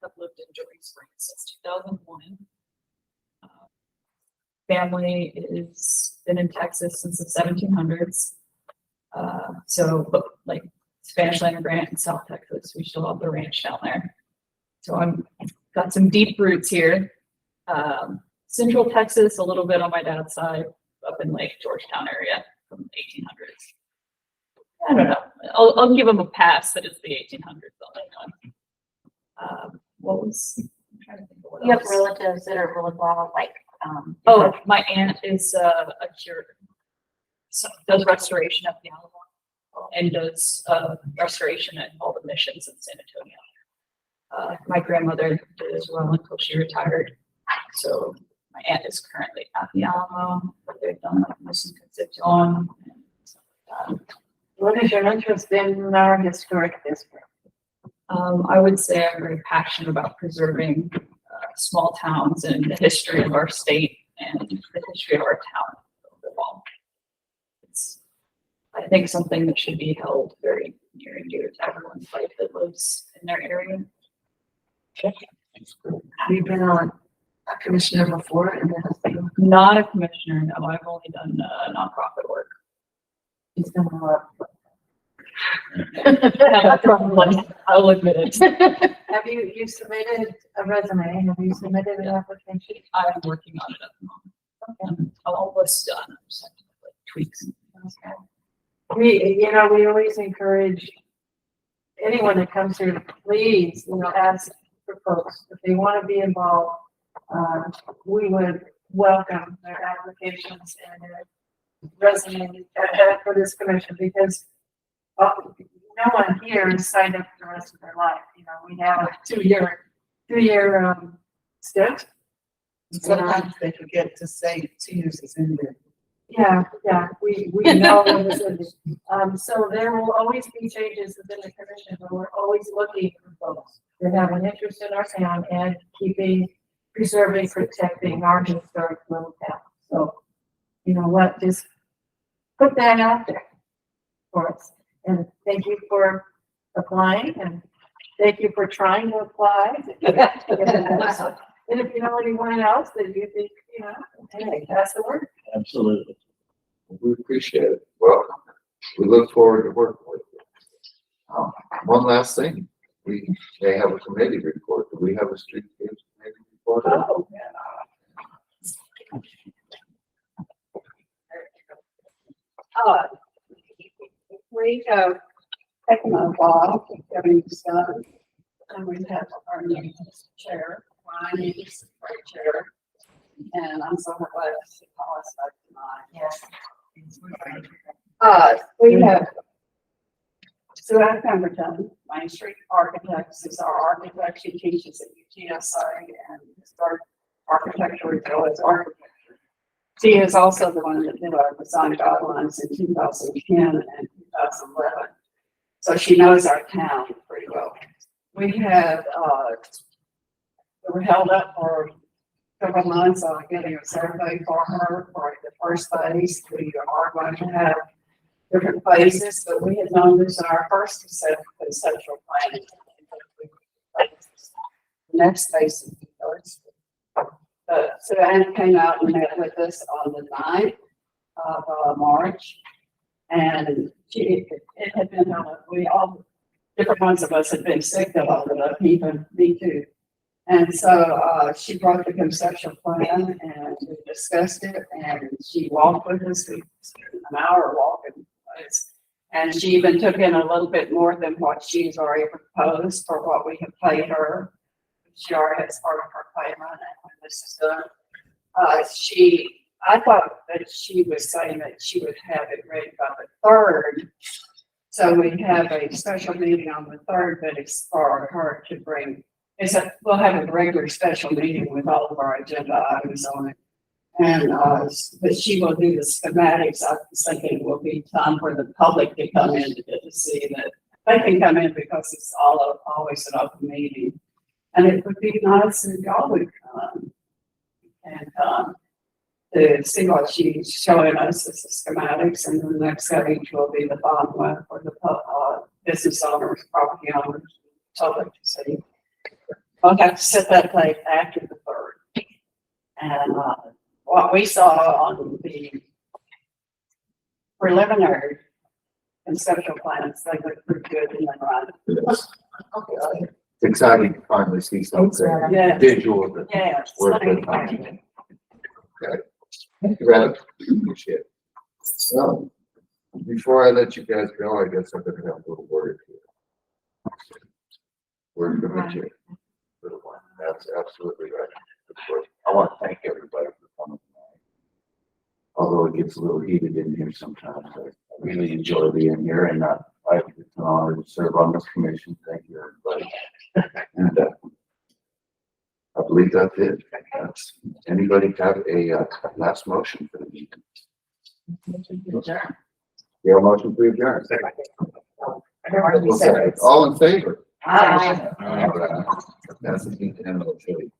have lived in Joey Springs since 2001. Family is been in Texas since the 1700s. So, but like Spanish Land Grant in South Texas, we still have the ranch down there. So I'm got some deep roots here. Central Texas, a little bit on my dad's side, up in Lake Georgetown area from the 1800s. I don't know. I'll give them a pass that it's the 1800s on that one. What was, I'm trying to think of what You have else. relatives that are really well, like, Oh, my aunt is a curator. So does restoration at the Alamo and does restoration at all the missions in San Antonio. My grandmother did as well until she retired. So my aunt is currently at the Alamo, but they've done like Mission Concepcion. What is your interest in our historic district? I would say I'm very passionate about preserving small towns and the history of our state and the history of our town overall. It's, I think, something that should be held very near and dear to everyone's life that lives in their area. Have you been on a commissioner before? And then Not a commissioner, no. I've only done nonprofit work. he's gonna Probably, I'll admit it. Have you submitted a resume? Have you submitted an application? I'm working on it at the moment. I'm almost done. I'm just having to like tweaks. We always encourage anyone that comes here to please, ask for folks. If they want to be involved, we would welcome their applications and their resume for this commission because no one here is signed up for the rest of their life. We have a two-year stint. sometimes they forget to say 2 years is in there. Yeah, we know what this is. So there will always be changes within the commission, but we're always looking for folks that have an interest in our town and preserving, protecting our historic little town. So, you know what, just put that out there for us. And thank you for applying and thank you for trying to apply. And if you know anyone else that you think, hey, that's the word. Absolutely. We appreciate it. Well, we look forward to working with you. One last thing, they have a committee report. Do we have a street committee report? Oh, We have taken a while getting started, and we have our new chair, Ryan is our chair, and I'm so glad to see Hollis back tonight. yes. We have Sue Pemberton, Main Street Architects, is our architect. She teaches at UTSA and historic architecture as well as architecture. She is also the one that did our design guidelines in 2010 and 2011. So she knows our town pretty well. We had, we were held up for several months on getting a survey for her for the first phase. We are going to have different phases, but we had known this in our first conceptual planning. The next phase is the third. So Anne came out and met with us on the 9th of March. And it had been, we all, different ones of us had been sick a lot of it, even me too. And so she brought the conceptual plan and we discussed it and she walked with us. We spent an hour walking. And she even took in a little bit more than what she's already proposed for what we have paid her. She already has part of her payment and when this is done. I thought that she was saying that she would have it ready by the 3rd. So we have a special meeting on the 3rd, but it's for her to bring. We'll have a regular special meeting with all of our agenda items on it. And, but she will do the schematics. I was thinking it will be time for the public to come in to get to see that. They can come in because it's always an open meeting. And it would be nice if y'all would come and to see what she's showing us as the schematics, and the next stage will be the bond one for the business owners, property owners, public to see. I'll have to set that date after the 3rd. And what we saw on the preliminary conceptual plans, they look pretty good in the run. It's exciting to finally see something Yeah. visual that Yeah. it's worth like- the time. Thank you, Brad. Appreciate it. So, before I let you guys go, I guess I'm gonna have a little word here. Word from the chair. Little one. That's absolutely right. Of course, I want to thank everybody for coming tonight. Although it gets a little heated in here sometimes, I really enjoy being here and it's an honor to serve on this commission. Thank you, everybody. And, I believe that's it. Anybody have a last motion for the meeting? Yeah, motion to adjourn. Okay, all in favor? Aye. All right. That's the unanimous vote.